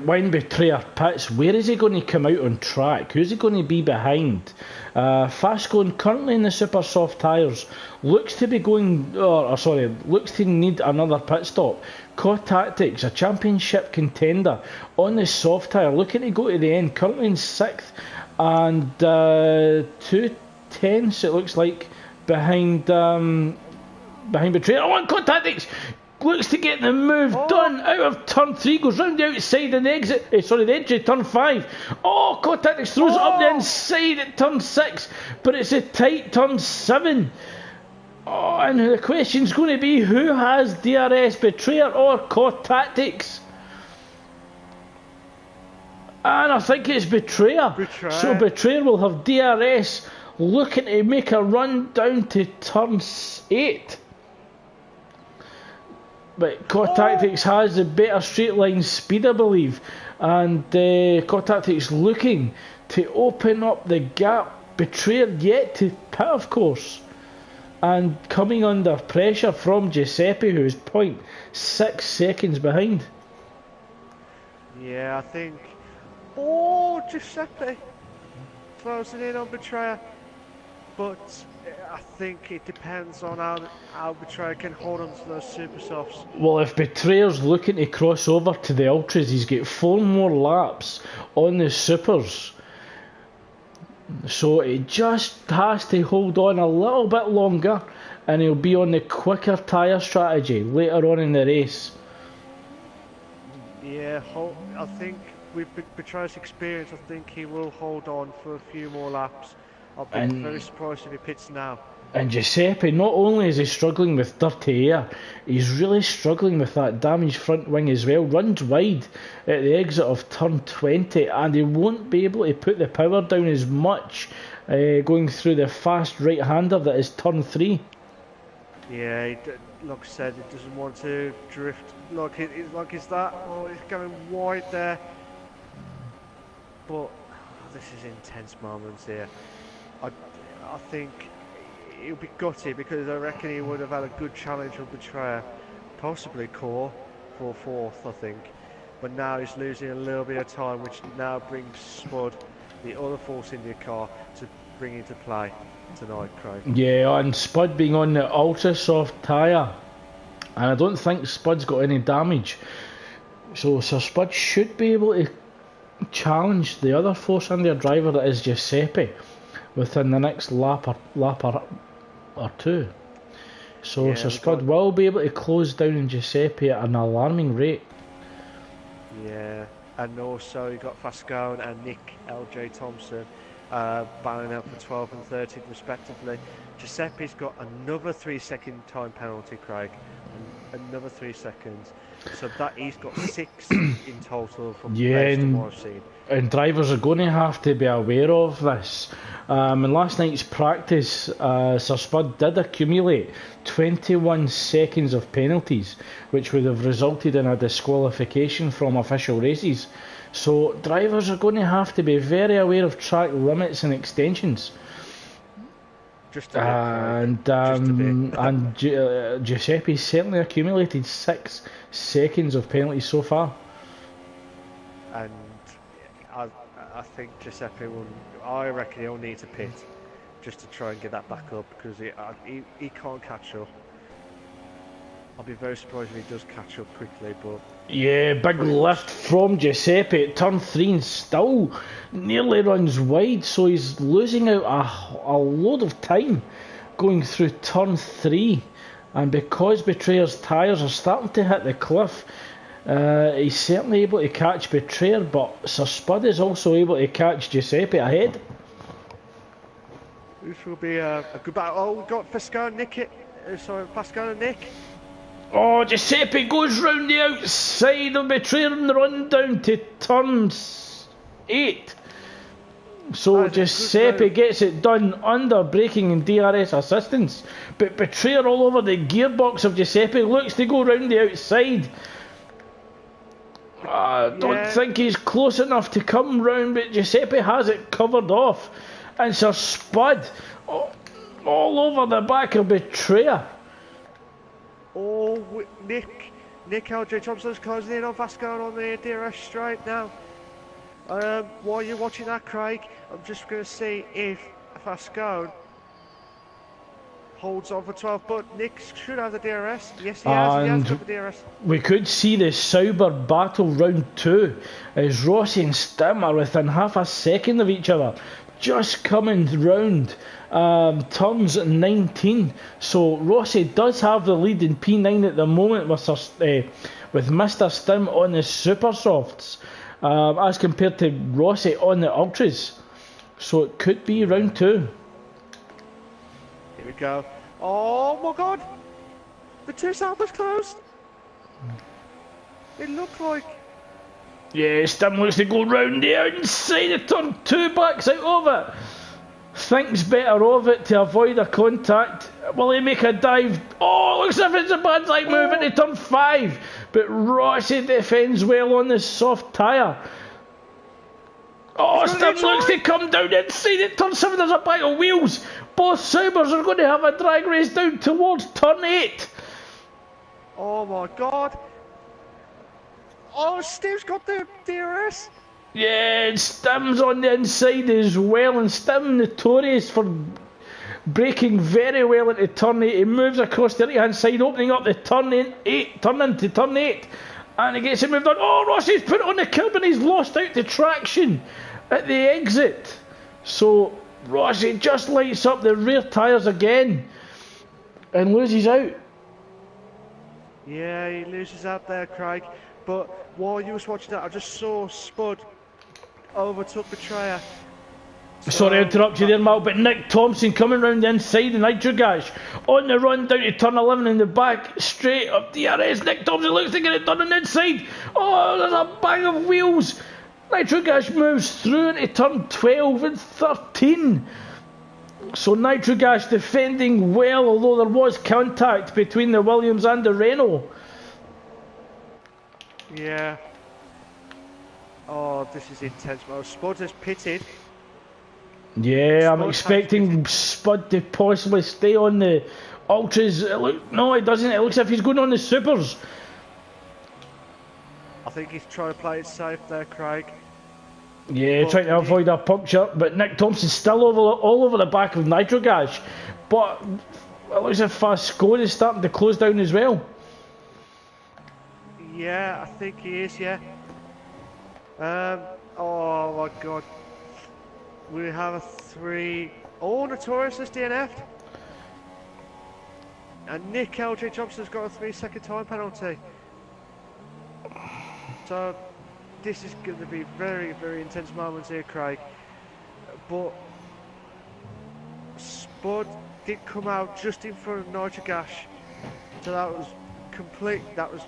Speaker 1: when Betrayer pits, where is he going to come out on track? Who's he going to be behind? Fascone currently in the super soft tyres looks to be looks to need another pit stop. Core Tactics, a championship contender on the soft tyre, looking to go to the end, currently in 6th and 2/10, it looks like, behind Betrayer. Oh, Core Tactics looks to get the move done out of turn 3, goes round the outside and the exit, the entry turn 5. Oh, Core Tactics throws it up the inside at turn 6, but it's a tight turn 7. Oh, and the question's going to be who has DRS, Betrayer or Core Tactics? And I think it's Betrayer. So Betrayer will have DRS looking to make a run down to turn 8. But Core Tactics has the better straight line speed, I believe. And Core Tactics looking to open up the gap. Betrayer yet to pit, of course. And coming under pressure from Giuseppe, who is 0.6 seconds behind.
Speaker 2: Yeah, I think... Oh, Giuseppe closing in on Betrayer. But I think it depends on how Betrayer can hold on to those super softs.
Speaker 1: Well, if Betrayer's looking to cross over to the Ultras, he's got 4 more laps on the supers. So it just has to hold on a little bit longer and he'll be on the quicker tyre strategy later on in the race.
Speaker 2: Yeah, I think with Betrayer's experience, I think he will hold on for a few more laps. I'll be very surprised if he pits now.
Speaker 1: And Giuseppe, not only is he struggling with dirty air, he's really struggling with that damaged front wing as well. Runs wide at the exit of turn 20, and he won't be able to put the power down as much going through the fast right-hander that is turn 3.
Speaker 2: Yeah, like I said, he doesn't want to drift. Is that? Oh, he's going wide there. But this is intense moments here. I think he'll be gutted because I reckon he would have had a good challenge with Betrayer, possibly Core for 4th, I think. But now he's losing a little bit of time, which now brings Spud, the other Force India car, to bring into play tonight, Craig.
Speaker 1: Yeah, and Spud being on the ultra soft tyre, and I don't think Spud's got any damage, so Sir Spud should be able to challenge the other Force India driver, that is Giuseppe, within the next lap or two. So yeah, Sir Spud will be able to close down on Giuseppe at an alarming rate.
Speaker 2: Yeah, and also you got Fascone and Nick LJ Thompson battling out for 12 and 13 respectively. Giuseppe's got another 3-second time penalty, Craig. Another 3 seconds. So that he's got 6 in total from based on what I've seen.
Speaker 1: And drivers are going to have to be aware of this. In last night's practice, Sir Spud did accumulate 21 seconds of penalties, which would have resulted in a disqualification from official races. So drivers are going to have to be very aware of track limits and extensions.
Speaker 2: Just a bit.
Speaker 1: And Giuseppe's certainly accumulated 6 seconds of penalties so far.
Speaker 2: And I think Giuseppe will. I reckon he'll need to pit just to try and get that back up, because he can't catch up. I'll be very surprised if he does catch up quickly, but...
Speaker 1: Yeah, big lift from Giuseppe at turn 3 and still nearly runs wide, so he's losing out a load of time going through turn 3. And because Betrayer's tyres are starting to hit the cliff, he's certainly able to catch Betrayer, but Sir Spud is also able to catch Giuseppe ahead.
Speaker 2: This will be a good battle. Oh, we've got Pascal and Nick. Pascal and Nick.
Speaker 1: Oh, Giuseppe goes round the outside of Betrayer and the run down to turn 8. So Giuseppe gets it done under braking and DRS assistance, but Betrayer all over the gearbox of Giuseppe looks to go round the outside. I don't think he's close enough to come round, but Giuseppe has it covered off, and Sir Spud all over the back of Betrayer.
Speaker 2: Oh, Nick LJ Thompson's closing in on Vasco on the DRS straight now. While you're watching that, Craig, I'm just going to see if Vasco holds on for 12, but Nick should have the DRS. Yes, he has got the DRS.
Speaker 1: We could see the Sauber battle round 2 as Rossi and Stim are within half a second of each other, just coming round turns 19. So Rossi does have the lead in P9 at the moment with Mr. Stim on the super softs, as compared to Rossi on the ultras. So it could be round 2.
Speaker 2: Here we go. Oh my god! The 2 Saubers closed! It looked like...
Speaker 1: Yeah, Stim looks to go round the outside of turn 2, backs out of it. Thinks better of it to avoid a contact. Will he make a dive? Oh, looks as if it's a bad side move into turn 5. But Rossi defends well on the soft tyre. Oh, Stim looks to come down inside at turn 7. There's a pile of wheels. Both Saubers are going to have a drag race down towards turn 8.
Speaker 2: Oh my god. Oh, Steve's got the DRS.
Speaker 1: Yeah, Stim's on the inside as well, and Stim notorious for braking very well into turn 8. He moves across the right hand side, opening up the turn into turn 8, and he gets it moved on. Oh, Rossi's put it on the curb and he's lost out to traction at the exit. So Rossi just lights up the rear tyres again. and loses out.
Speaker 2: Yeah, he loses out there, Craig. But while you was watching that, I just saw Spud overtook Betrayer.
Speaker 1: Sorry to interrupt you there, Mal, but Nick Thompson coming round the inside, and Nitrogash on the run down to turn 11 in the back, straight up DRS. Nick Thompson looks to get it done on the inside. Oh, there's a bang of wheels. Nitrogash moves through into turn 12 and 13. So Nitrogash defending well, although there was contact between the Williams and the Renault.
Speaker 2: Yeah. Oh, this is intense. Well, Spud has pitted.
Speaker 1: Yeah, I'm expecting Spud to possibly stay on the Ultras. No, it doesn't. It looks as if he's going on the Supers.
Speaker 2: I think he's trying to play it safe there, Craig.
Speaker 1: Yeah, trying to avoid a puncture. But Nick Thompson's still all over the back of Nitrogash. But it looks as if Fast Score is starting to close down as well.
Speaker 2: Yeah, I think he is, yeah. Oh my god. We have a 3. Oh, Notorious has DNF'd. And Nick LJ Johnson's got a 3-second time penalty. So this is going to be very, very intense moments here, Craig. But Spud did come out just in front of Nitrogash. So that was complete. That was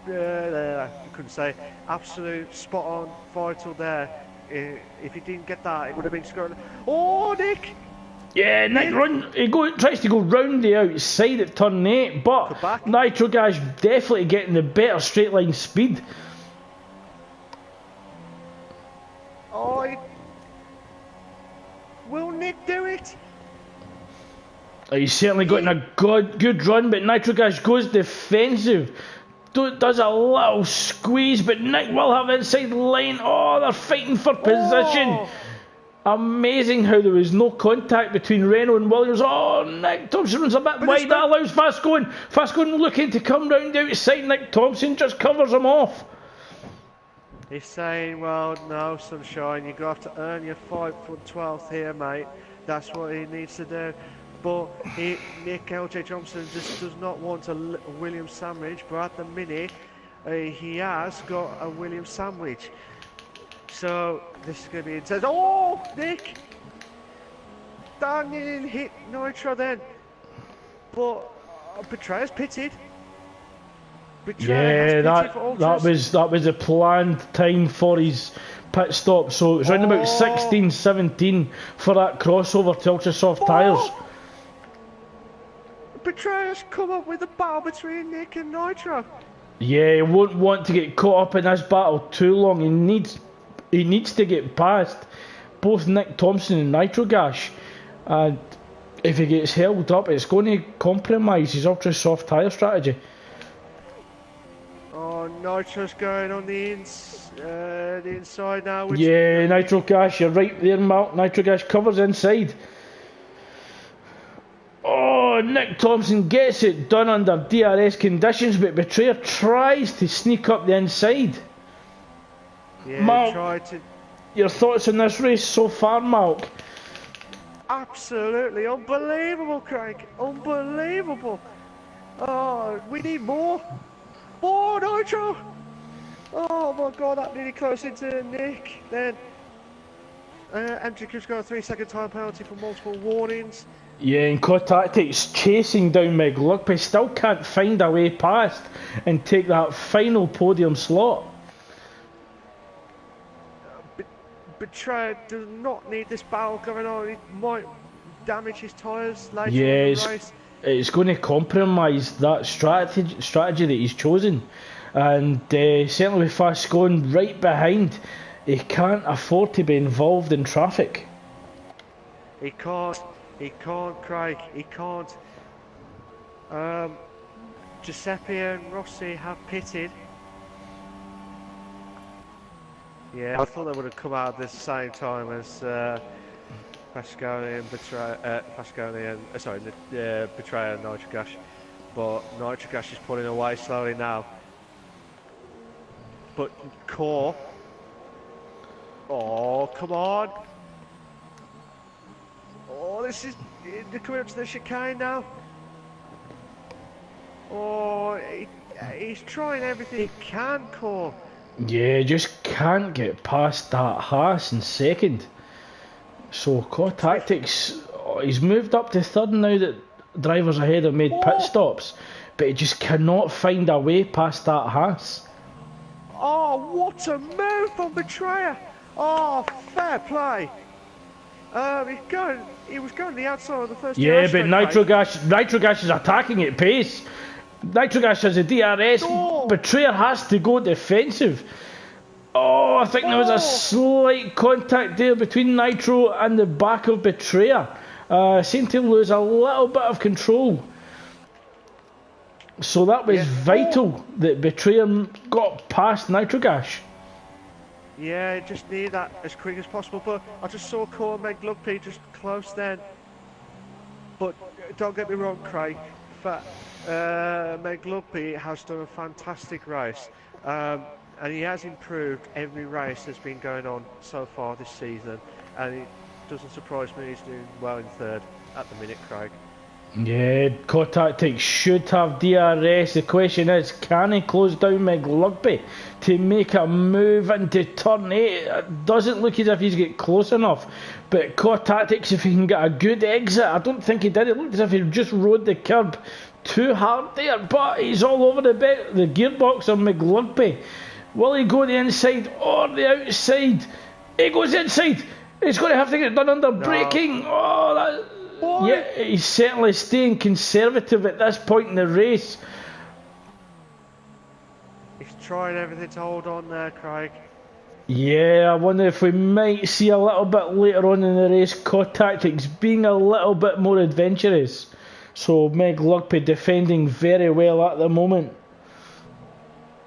Speaker 2: I couldn't say absolute spot on vital there. If he didn't get that, it would have been scored. Oh, Nick!
Speaker 1: Yeah, Nick tries to go round the outside at turn 8, but Nitrogash definitely getting the better straight line speed.
Speaker 2: Oh, will Nick do it?
Speaker 1: He's certainly gotten a good run, but Nitrogash goes defensive. Does a little squeeze, but Nick will have inside line. Oh, they're fighting for position.
Speaker 2: Oh.
Speaker 1: Amazing how there was no contact between Renault and Williams. Oh, Nick Thompson runs a bit wide. That allows Fast Going. Fast Going looking to come round outside. Nick Thompson just covers him off.
Speaker 2: He's saying, well, no, Sunshine, you're going to have to earn your 5 foot 12th here, mate. That's what he needs to do. But Nick LJ Johnson just does not want a Williams sandwich, but at the minute he has got a Williams sandwich. So this is going to be intense. Oh, Nick! Daniel hit Nitro then. But Betrayer's pitted.
Speaker 1: Yeah, that was a planned time for his pit stop. So it was around about 16-17 for that crossover to ultra soft tyres.
Speaker 2: Betrayer's come up with a battle between Nick and Nitro.
Speaker 1: Yeah, he won't want to get caught up in this battle too long. He needs to get past both Nick Thompson and Nitrogash, and if he gets held up, it's going to compromise his ultra soft tyre strategy.
Speaker 2: Oh, Nitro's going on the inside now.
Speaker 1: Yeah, Nitrogash, you're right there, Mark. Nitrogash covers inside. Oh, Nick Thompson gets it done under DRS conditions, but Betrayer tries to sneak up the inside.
Speaker 2: Yeah,
Speaker 1: Mark, your thoughts on this race so far, Mark?
Speaker 2: Absolutely unbelievable, Craig. Unbelievable. Oh, we need more. More Nitro. Oh my god, that really close into Nick. Then MGQ's got a 3-second time penalty for multiple warnings.
Speaker 1: Yeah, and Tactics chasing down McLugby still can't find a way past and take that final podium slot.
Speaker 2: Betrayer does not need this battle going on. It might damage his tyres later
Speaker 1: in
Speaker 2: the race.
Speaker 1: It's going to compromise that strategy that he's chosen. And certainly with Fast Going right behind, he can't afford to be involved in traffic.
Speaker 2: He can't, Craig, he can't. Giuseppe and Rossi have pitted. Yeah, I thought they would have come out at the same time as Pascali and Betrayer, Betrayer and Nitrogash. But Nitrogash is pulling away slowly now. But Core, oh come on! Oh, this is they're coming up to the chicane now. Oh, he's trying everything he can, Cole.
Speaker 1: Yeah, just can't get past that Haas in second. So core tactics, he's moved up to third now that drivers ahead have made pit stops, but he just cannot find a way past that Haas.
Speaker 2: Oh, what a move from Betrayer! Oh, fair play. He was going the outside of the first.
Speaker 1: Yeah, but Nitrogas is attacking at pace. Nitrogas has a DRS. Betrayer has to go defensive. Oh, I think there was a slight contact there between Nitro and the back of Betrayer. Seemed to lose a little bit of control. So that was vital that Betrayer got past Nitrogas.
Speaker 2: Yeah, just need that as quick as possible. But I just saw Cole make Lugby just close then. But don't get me wrong, Craig. Meg Lugby has done a fantastic race. And he has improved every race that's been going on so far this season. And it doesn't surprise me he's doing well in third at the minute, Craig.
Speaker 1: Yeah, core tactics should have DRS. The question is, can he close down McLugby to make a move into turn 8? It doesn't look as if he's get close enough. But core tactics, if he can get a good exit, I don't think he did. It looked as if he just rode the curb too hard there. But he's all over the gearbox of McLugby. Will he go the inside or the outside? He goes inside. He's going to have to get it done under braking. Oh, that... Yeah, he's certainly staying conservative at this point in the race.
Speaker 2: He's trying everything to hold on there, Craig.
Speaker 1: Yeah, I wonder if we might see a little bit later on in the race core tactics being a little bit more adventurous. So Meg Lugby defending very well at the moment.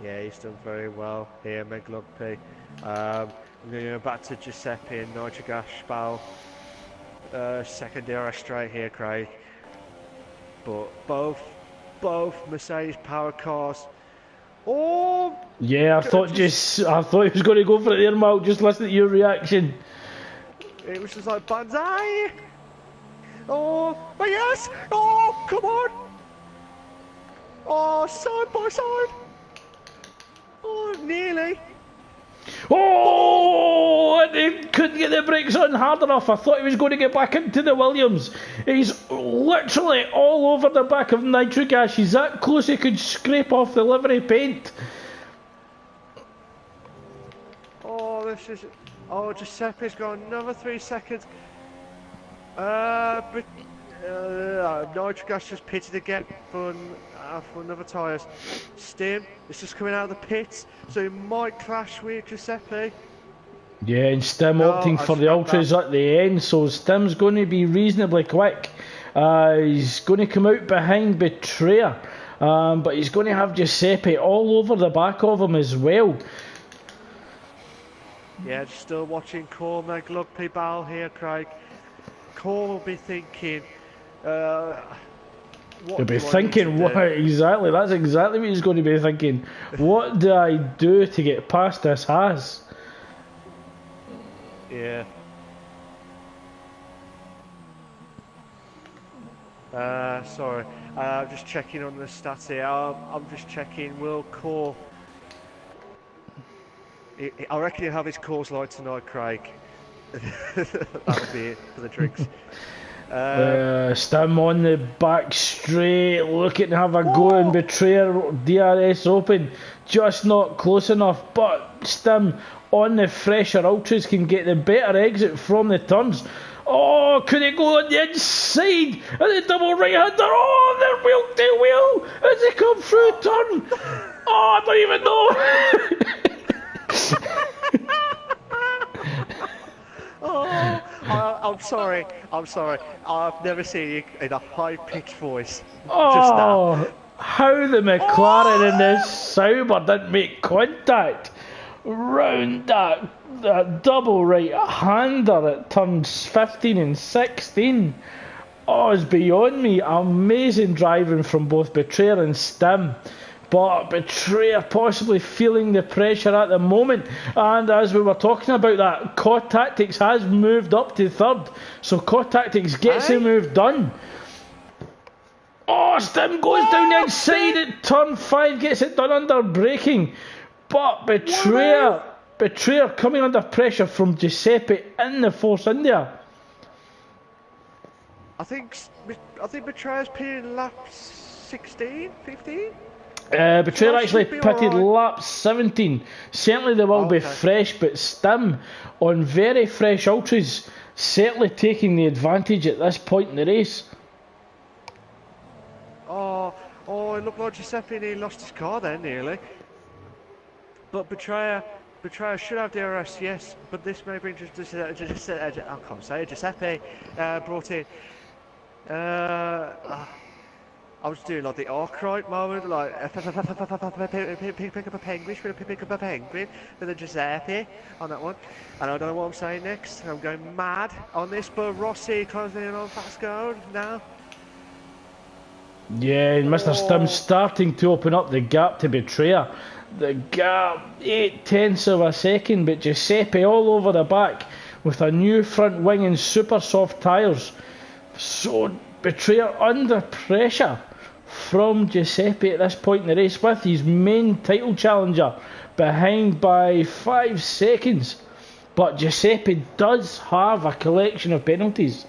Speaker 2: Yeah, he's done very well here, Meg Lugby. Back to Giuseppe and Nitrogas Spal. Second DRS straight here, Craig. But both Mercedes power cars. Oh!
Speaker 1: Yeah, I thought he was going to go for it there, Mal. Just listen to your reaction.
Speaker 2: It was just like banzai. Oh, but yes! Oh, come on! Oh, side by side. Oh, nearly.
Speaker 1: Oh, and he couldn't get the brakes on hard enough. I thought he was going to get back into the Williams. He's literally all over the back of Nitrogas. He's that close he could scrape off the livery paint.
Speaker 2: Oh, Giuseppe's got another 3 seconds. Nitrogas just pitted again for another tyres. Stim is just coming out of the pits, so he might clash with Giuseppe. Yeah, and Stim opting for the ultras at the end, so Stim's going to be reasonably quick. He's going to come out behind Betrayer, but he's going to have Giuseppe all over the back of him as well. Yeah, just still watching Cole McLugby battle here, Craig. Cole will be thinking, he'll be thinking, what exactly? That's exactly what he's going to be thinking. What do I do to get past this Haas? Yeah. Sorry, I'm just checking on the stats here. I'm just checking. Will Cole? I reckon he'll have his course light tonight, Craig. That'll be it for the drinks. Stim on the back straight, looking to have a go and Betrayer DRS open, just not close enough. But Stim on the fresher ultras can get the better exit from the turns. Oh, could he go on the inside of the double right-hander? Oh, they're wheel to wheel as they come through a turn. Oh, I don't even know. Oh, I'm sorry. I've never seen you in a high-pitched voice. Oh, just now. How the McLaren in this Sauber didn't make contact round that double right-hander at turns 15 and 16. Oh, it's beyond me. Amazing driving from both Betrayer and Stim. But Betrayer possibly feeling the pressure at the moment. And as we were talking about that, Core Tactics has moved up to third. So Core Tactics gets the move done.
Speaker 1: Oh, Stim goes down the inside at turn 5, gets it done under braking. But Betrayer coming under pressure from Giuseppe in the Force India.
Speaker 2: I think Betrayer's pitted in lap 16, 15?
Speaker 1: Betrayer actually
Speaker 2: be
Speaker 1: pitted
Speaker 2: alright.
Speaker 1: lap 17. Certainly they will be fresh, but Stim on very fresh ultras, certainly taking the advantage at this point in the race.
Speaker 2: Oh, it looked like Giuseppe nearly lost his car then, nearly. But Betrayer should have DRS, yes. But this may bring Giuseppe brought in. I was doing like the Arkwright moment, like pick up a penguin, pick up a penguin with a Giuseppe on that one. And I don't know what I'm saying next. I'm going mad on this, but Rossi closing in on fast goal now.
Speaker 1: Yeah, and Mr. Stim's starting to open up the gap to Betrayer. The gap, 0.8 of a second, but Giuseppe all over the back with a new front wing and super soft tyres. So Betrayer under pressure from Giuseppe at this point in the race with his main title challenger behind by 5 seconds. But Giuseppe does have a collection of penalties.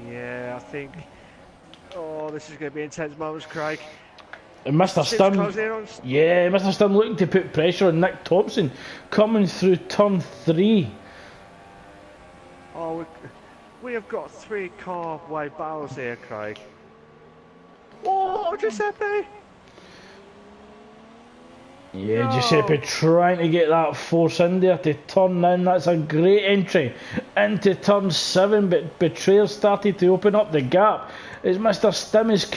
Speaker 2: Yeah, I think... Oh, this is going to be intense moments, Craig.
Speaker 1: And Mr. Stim looking to put pressure on Nick Thompson coming through turn 3.
Speaker 2: Oh, we have got 3 car wide battles here, Craig. Oh, Giuseppe!
Speaker 1: Yeah, no. Giuseppe trying to get that force in there to turn in. That's a great entry into turn 7, but Betrayer started to open up the gap as Mr. Stim is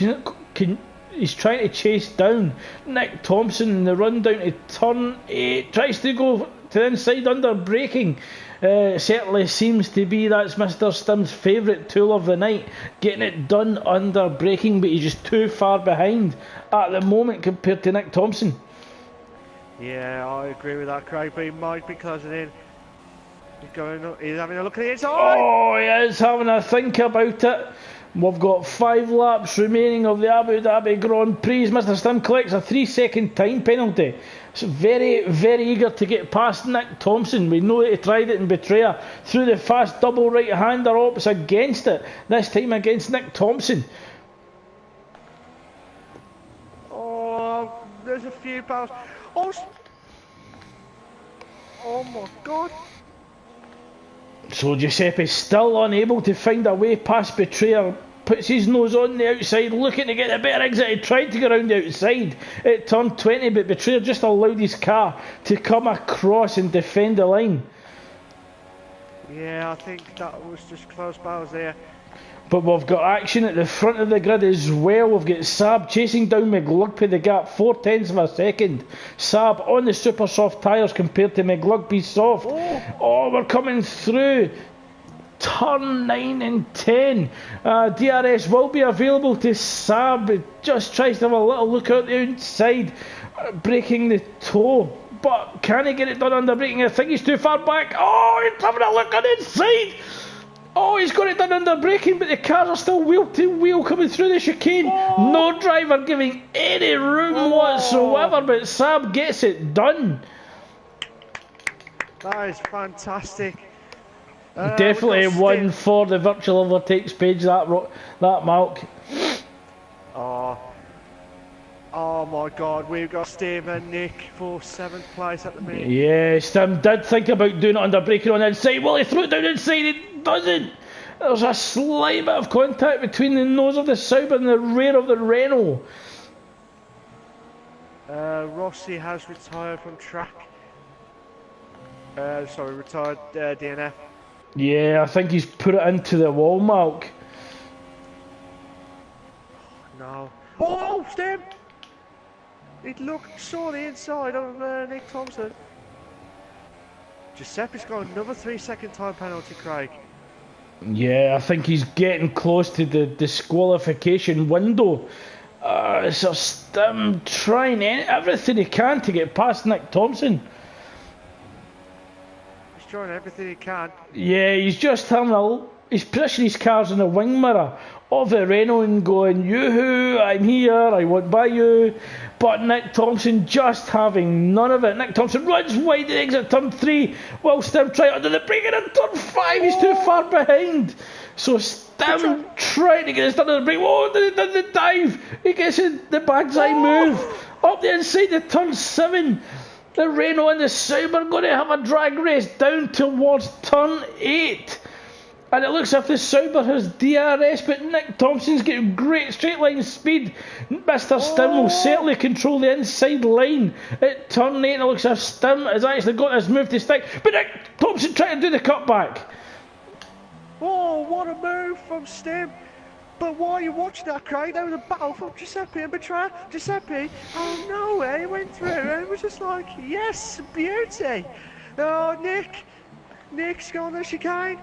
Speaker 1: he's trying to chase down Nick Thompson in the run down to turn 8. Tries to go to the inside under braking. Certainly seems to be that's Mr. Stim's favourite tool of the night, getting it done under braking, but he's just too far behind at the moment compared to Nick Thompson.
Speaker 2: Yeah, I agree with that, Craig, but he might be closing in. He's having a look at the inside.
Speaker 1: Oh, he is having a think about it. We've got 5 laps remaining of the Abu Dhabi Grand Prix. Mr. Stim collects a 3-second time penalty. It's very, very eager to get past Nick Thompson. We know that he tried it in Betrayer through the fast double right-hander ops against it. This time against Nick Thompson.
Speaker 2: Oh, there's a few battles. Oh my God.
Speaker 1: So Giuseppe's still unable to find a way past Betrayer. Puts his nose on the outside, looking to get the better exit. He tried to go around the outside at turn 20, but Betrayer just allowed his car to come across and defend the line.
Speaker 2: Yeah, I think that was just close battles there.
Speaker 1: But we've got action at the front of the grid as well. We've got Saab chasing down McLugby the gap, 0.4 of a second. Saab on the super soft tyres compared to McLugby soft. Oh, we're coming through turn 9 and 10. DRS will be available to Saab. He just tries to have a little look out the outside, breaking the toe. But can he get it done under braking? I think he's too far back. Oh, he's having a look on the inside. Oh, he's got it done under braking, but the cars are still wheel to wheel coming through the chicane. No driver giving any room whatsoever, but Saab gets it done.
Speaker 2: That is fantastic.
Speaker 1: Definitely one for the virtual overtakes page, that Malk.
Speaker 2: Oh my God, we've got Steve and Nick for 7th place at the minute.
Speaker 1: Yeah, Stim did think about doing it under braking on the inside. Well, he threw it down inside, it doesn't. There's a slight bit of contact between the nose of the Sauber and the rear of the Renault.
Speaker 2: Rossi has retired from track. Retired DNF.
Speaker 1: Yeah, I think he's put it into the wall, Malk.
Speaker 2: No. Oh, Steve! Saw the inside of Nick Thompson. Giuseppe's got another 3-second time penalty, Craig.
Speaker 1: Yeah, I think he's getting close to the disqualification window. So Stim trying everything he can to get past Nick Thompson.
Speaker 2: He's trying everything he can.
Speaker 1: Yeah, he's just having He's positioning his cars in the wing mirror of the Renault and going, yoo-hoo, I'm here, I won't buy you. But Nick Thompson just having none of it. Nick Thompson runs wide the exit turn 3 while Stim trying under the brake, and in turn 5 he's too far behind. So Stim trying to get his under the brake. Oh, the dive. He gets in the bag's eye move. Up the inside of turn 7. The Renault and the Sauber are going to have a drag race down towards turn 8. And it looks as if the Sauber has DRS, but Nick Thompson's getting great straight line speed. Mr. Stim will certainly control the inside line at turn 8. And it looks as if Stim has actually got this move to stick. But Nick Thompson trying to do the cutback.
Speaker 2: Oh, what a move from Stim. But while you're watching that, Craig, there was a battle from Giuseppe and Betrayal. Giuseppe, oh no way, he went through, and it was just like, yes, beauty. Oh, Nick's gone the chicane.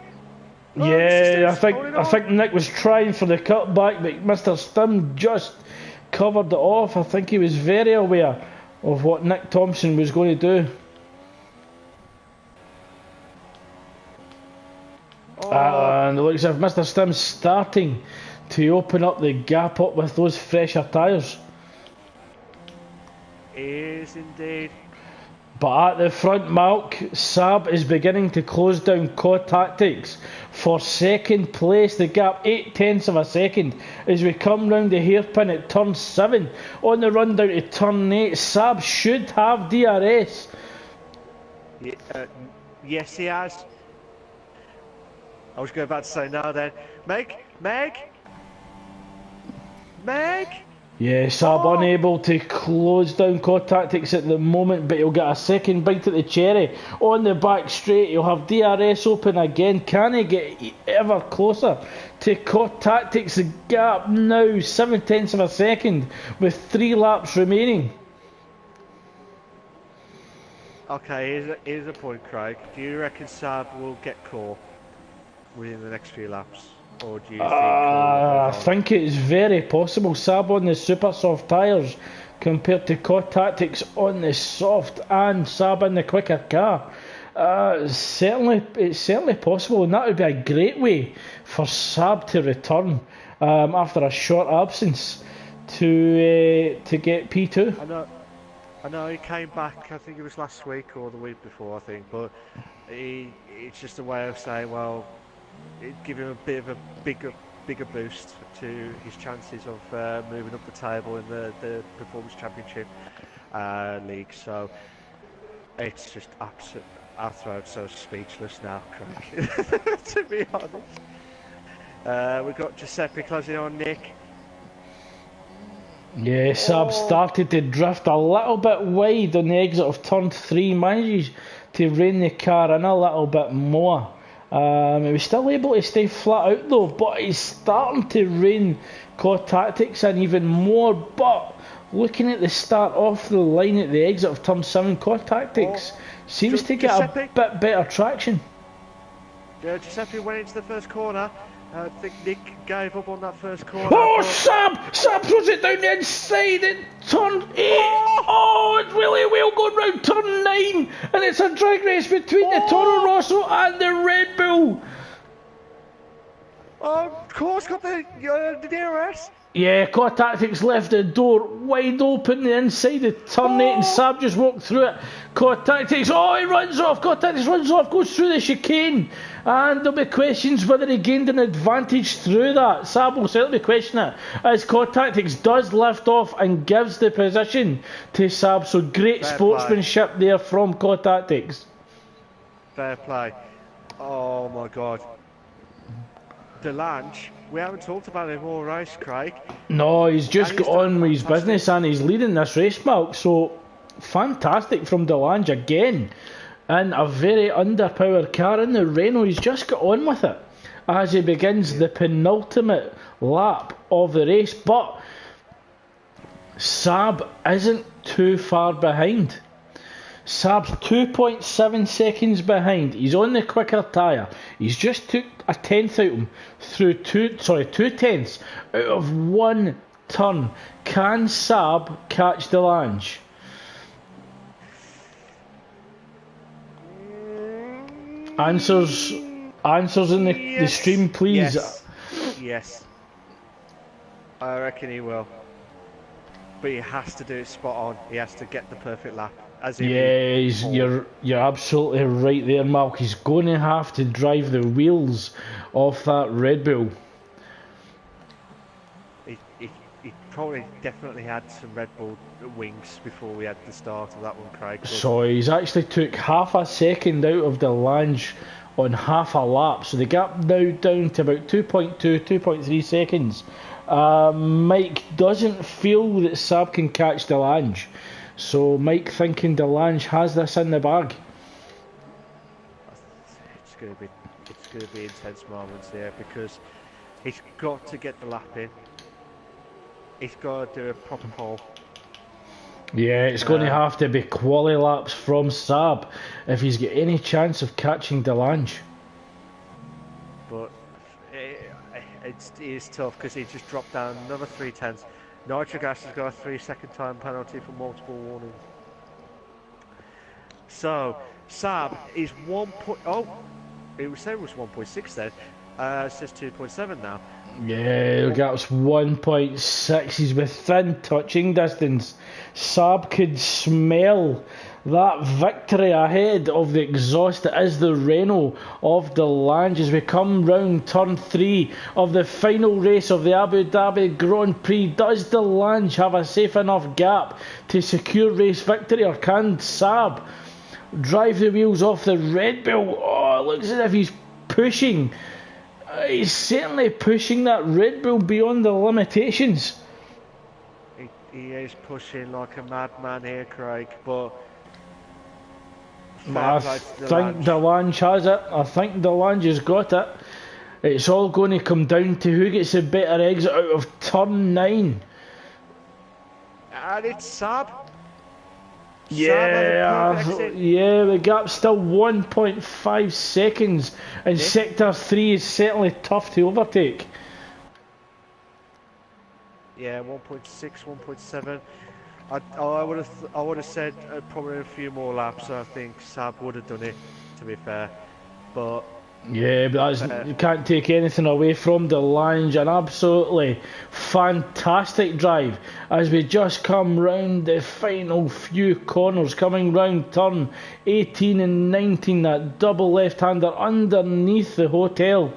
Speaker 2: Oh,
Speaker 1: yeah, I think Nick was trying for the cutback, but Mr. Stim just covered it off. I think he was very aware of what Nick Thompson was going to do. And it looks as if Mr. Stim's starting to open up the gap up with those fresher tyres.
Speaker 2: Is indeed.
Speaker 1: But at the front, Malk, Saab is beginning to close down Core Tactics for second place. The gap 0.8 of a second as we come round the hairpin at turn 7. On the run down to turn 8, Saab should have DRS.
Speaker 2: Yes, he has. I was about to say no then. Meg!
Speaker 1: Yeah, Saab unable to close down Core Tactics at the moment, but he'll get a second bite at the cherry. On the back straight, he'll have DRS open again. Can he get ever closer to Core Tactics? The gap now 0.7 of a second with 3 laps remaining.
Speaker 2: Okay, here's a point, Craig. Do you reckon Saab will get Core within the next few laps? Or do you think
Speaker 1: I think it's very possible. Saab on the super soft tyres compared to Core Tactics on the soft, and Saab in the quicker car. It's certainly possible, and that would be a great way for Saab to return after a short absence to get P2.
Speaker 2: I know he came back. I think it was last week or the week before. I think, but it's just a way of saying, well, it'd give him a bit of a bigger boost to his chances of moving up the table in the Performance Championship League. So it's just absolute. Our throat's so speechless now, Craig. To be honest, we've got Giuseppe closing on Nick.
Speaker 1: Yeah, Saab started to drift a little bit wide on the exit of turn 3, manages to rein the car in a little bit more. He was still able to stay flat out though, but he's starting to rein Core Tactics in even more. But looking at the start off the line at the exit of turn 7, Core Tactics seems to get a bit better traction.
Speaker 2: Yeah, Giuseppe went into the first corner. I think Nick gave up on that first corner.
Speaker 1: Oh, Saab throws it down the inside at turn 8. Oh, it's really well going round turn 9. And it's a drag race between the Toro Rosso and the Red Bull.
Speaker 2: Of course, got the DRS.
Speaker 1: Yeah, Core Tactics left the door wide open the inside of turn 8, and Saab just walked through it. Core Tactics, he runs off. Core Tactics runs off, goes through the chicane, and there'll be questions whether he gained an advantage through that. Saab will certainly question it, as Core Tactics does lift off and gives the position to Saab. So great sportsmanship there from Core Tactics.
Speaker 2: Fair play. Oh my God. Delange, we haven't talked about him all race, Craig.
Speaker 1: No, he's just got on with his business and he's leading this race, Malk. So fantastic from Delange again. In a very underpowered car in the Renault, he's just got on with it as he begins the penultimate lap of the race. But Saab isn't too far behind. Saab's 2.7 seconds behind. He's on the quicker tyre. He's just took a tenth out of him through 2 tenths out of 1 turn. Can Saab catch Delange? Answers answers in the stream, please?
Speaker 2: Yes. I reckon he will. But he has to do it spot on. He has to get the perfect lap.
Speaker 1: You're absolutely right there, Mark. He's going to have to drive the wheels off that Red Bull.
Speaker 2: He probably definitely had some Red Bull wings before we had the start of that one, Craig.
Speaker 1: So he's actually took half a second out of Delange on half a lap. So the gap now down to about 2.2, 2.3 seconds. Mike doesn't feel that Saab can catch Delange. So Mike thinking Delange has this in the bag.
Speaker 2: It's going to be intense moments here because he's got to get the lap in. He's got to do a proper pole.
Speaker 1: Yeah, it's going to have to be quali laps from Saab if he's got any chance of catching Delange.
Speaker 2: But it is tough because he just dropped down another 3/10. Nitrogas has got a 3-second time penalty for multiple warnings. So Saab is 1. It said it was 1.6 then. It says 2.7 now.
Speaker 1: Yeah, the gap's 1.6. He's within touching distance. Saab could smell that victory ahead of the exhaust that is the Renault of Delange as we come round turn 3 of the final race of the Abu Dhabi Grand Prix. Does Delange have a safe enough gap to secure race victory, or can Saab drive the wheels off the Red Bull? Oh, it looks as if he's pushing. He's certainly pushing that Red Bull beyond the limitations.
Speaker 2: He is pushing like a madman here, Craig, but
Speaker 1: I think Delange has it. I think Delange has got it. It's all going to come down to who gets the better exit out of turn 9.
Speaker 2: And it's Saab.
Speaker 1: Yeah, the gap's still 1.5 seconds, and sector 3 is certainly tough to overtake.
Speaker 2: Yeah, 1.6, 1.7. I would have said probably a few more laps. I think Saab would have done it, to be fair. But
Speaker 1: yeah, but you can't take anything away from Delange. An absolutely fantastic drive as we just come round the final few corners, coming round turn 18 and 19, that double left-hander underneath the hotel.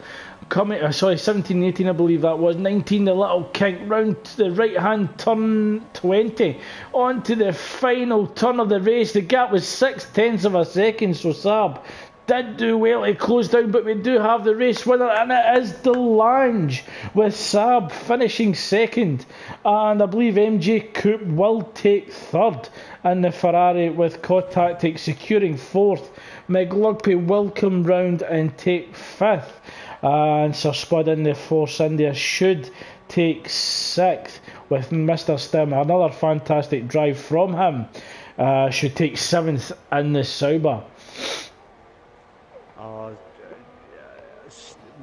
Speaker 1: 17, 18 I believe that was, 19 the little kink, round to the right hand turn 20, on to the final turn of the race. The gap was 0.6 of a second, so Saab did do well to close down, but we do have the race winner, and it is Delange, with Saab finishing second, and I believe MJ Coupe will take third in the Ferrari, with Cotactic securing fourth. McLugby will come round and take fifth, and Sir Spud in the Force India should take sixth, with Mr Stim, another fantastic drive from him, should take seventh in the Sauber.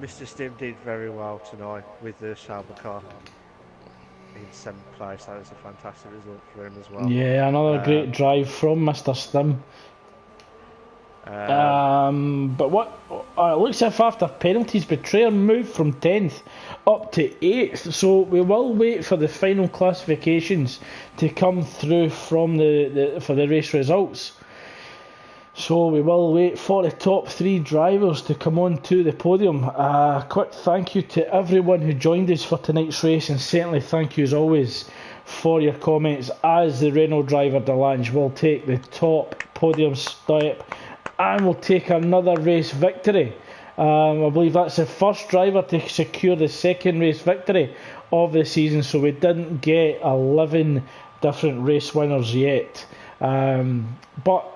Speaker 2: Mr Stim did very well tonight with the Sauber car in 7th place. That was a fantastic result for him as well.
Speaker 1: Yeah, another great drive from Mr Stim. But what it looks as if after penalties, Betrayer moved from 10th up to 8th, so we will wait for the final classifications to come through from for the race results. So we will wait for the top 3 drivers to come on to the podium. Quick thank you to everyone who joined us for tonight's race, and certainly thank you as always for your comments, as the Renault driver Delange will take the top podium step and will take another race victory. I believe that's the first driver to secure the second race victory of the season, so we didn't get 11 different race winners yet. But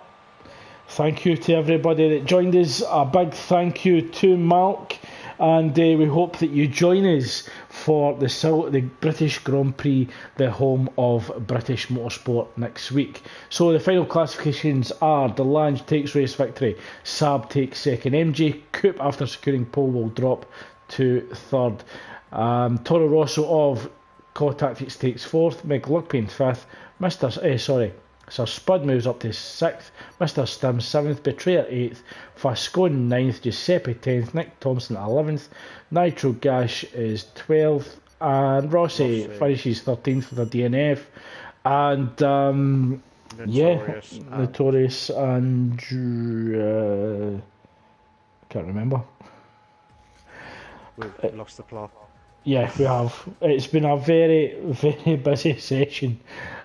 Speaker 1: thank you to everybody that joined us. A big thank you to Mark, and we hope that you join us for the British Grand Prix, the home of British motorsport, next week. So the final classifications are: Delange takes race victory, Saab takes second, MJ Coupe after securing pole will drop to third, Toro Rosso of Core Tactics takes fourth, McLugby in fifth, So Spud moves up to 6th, Mr. Stim 7th, Betrayer 8th, Fascone 9th, Giuseppe 10th, Nick Thompson 11th, Nitro Gash is 12th, and Rossi finishes 13th with a DNF. And Notorious and can't remember.
Speaker 2: We've lost the plot.
Speaker 1: Yeah, we have. It's been a very, very busy session,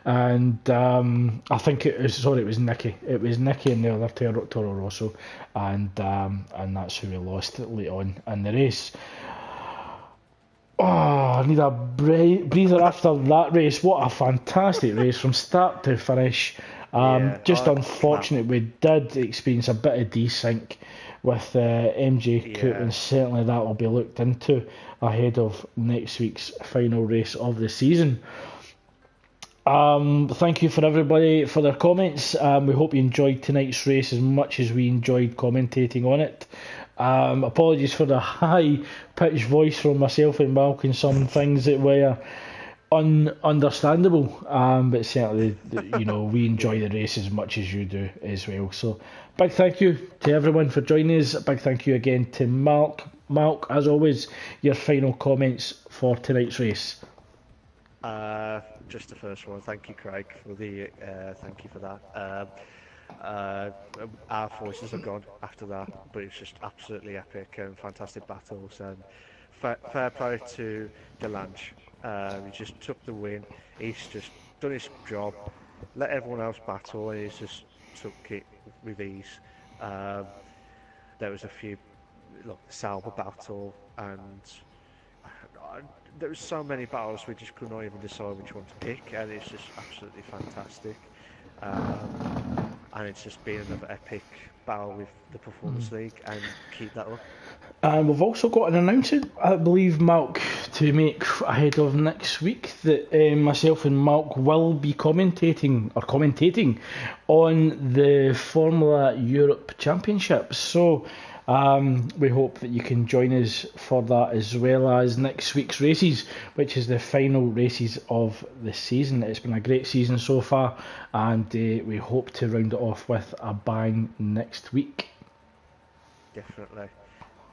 Speaker 1: and I think it was Nicky. It was Nicky and the other Toro Rosso, and that's who we lost late on in the race. Oh, I need a breather after that race. What a fantastic race from start to finish. Just unfortunate we did experience a bit of desync with MJ Coop, and certainly that will be looked into ahead of next week's final race of the season. Thank you for everybody for their comments. We hope you enjoyed tonight's race as much as we enjoyed commentating on it. Apologies for the high pitched voice from myself and Malk and some things that were understandable, but certainly we enjoy the race as much as you do as well. So big thank you to everyone for joining us. Big thank you again to Malk. Malk, as always, your final comments for tonight's race.
Speaker 2: Just the first one. Thank you, Craig, for the thank you for that. Our voices are gone after that, but it's just absolutely epic and fantastic battles, and fair play to Delange. He just took the win. He's just done his job, let everyone else battle, and he's just took it with ease. There was a few, the Sauber battle, and there was so many battles we just could not even decide which one to pick, and it's just absolutely fantastic. And it's just been another epic battle with the Performance League, and keep that up.
Speaker 1: And we've also got an announcement, I believe, Malk, to make ahead of next week, that myself and Malk will be commentating on the Formula Europe Championship. So we hope that you can join us for that, as well as next week's races, which is the final races of the season. It's been a great season so far, and we hope to round it off with a bang next week.
Speaker 2: Definitely.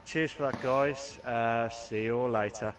Speaker 2: Cheers for that, guys. See you all later.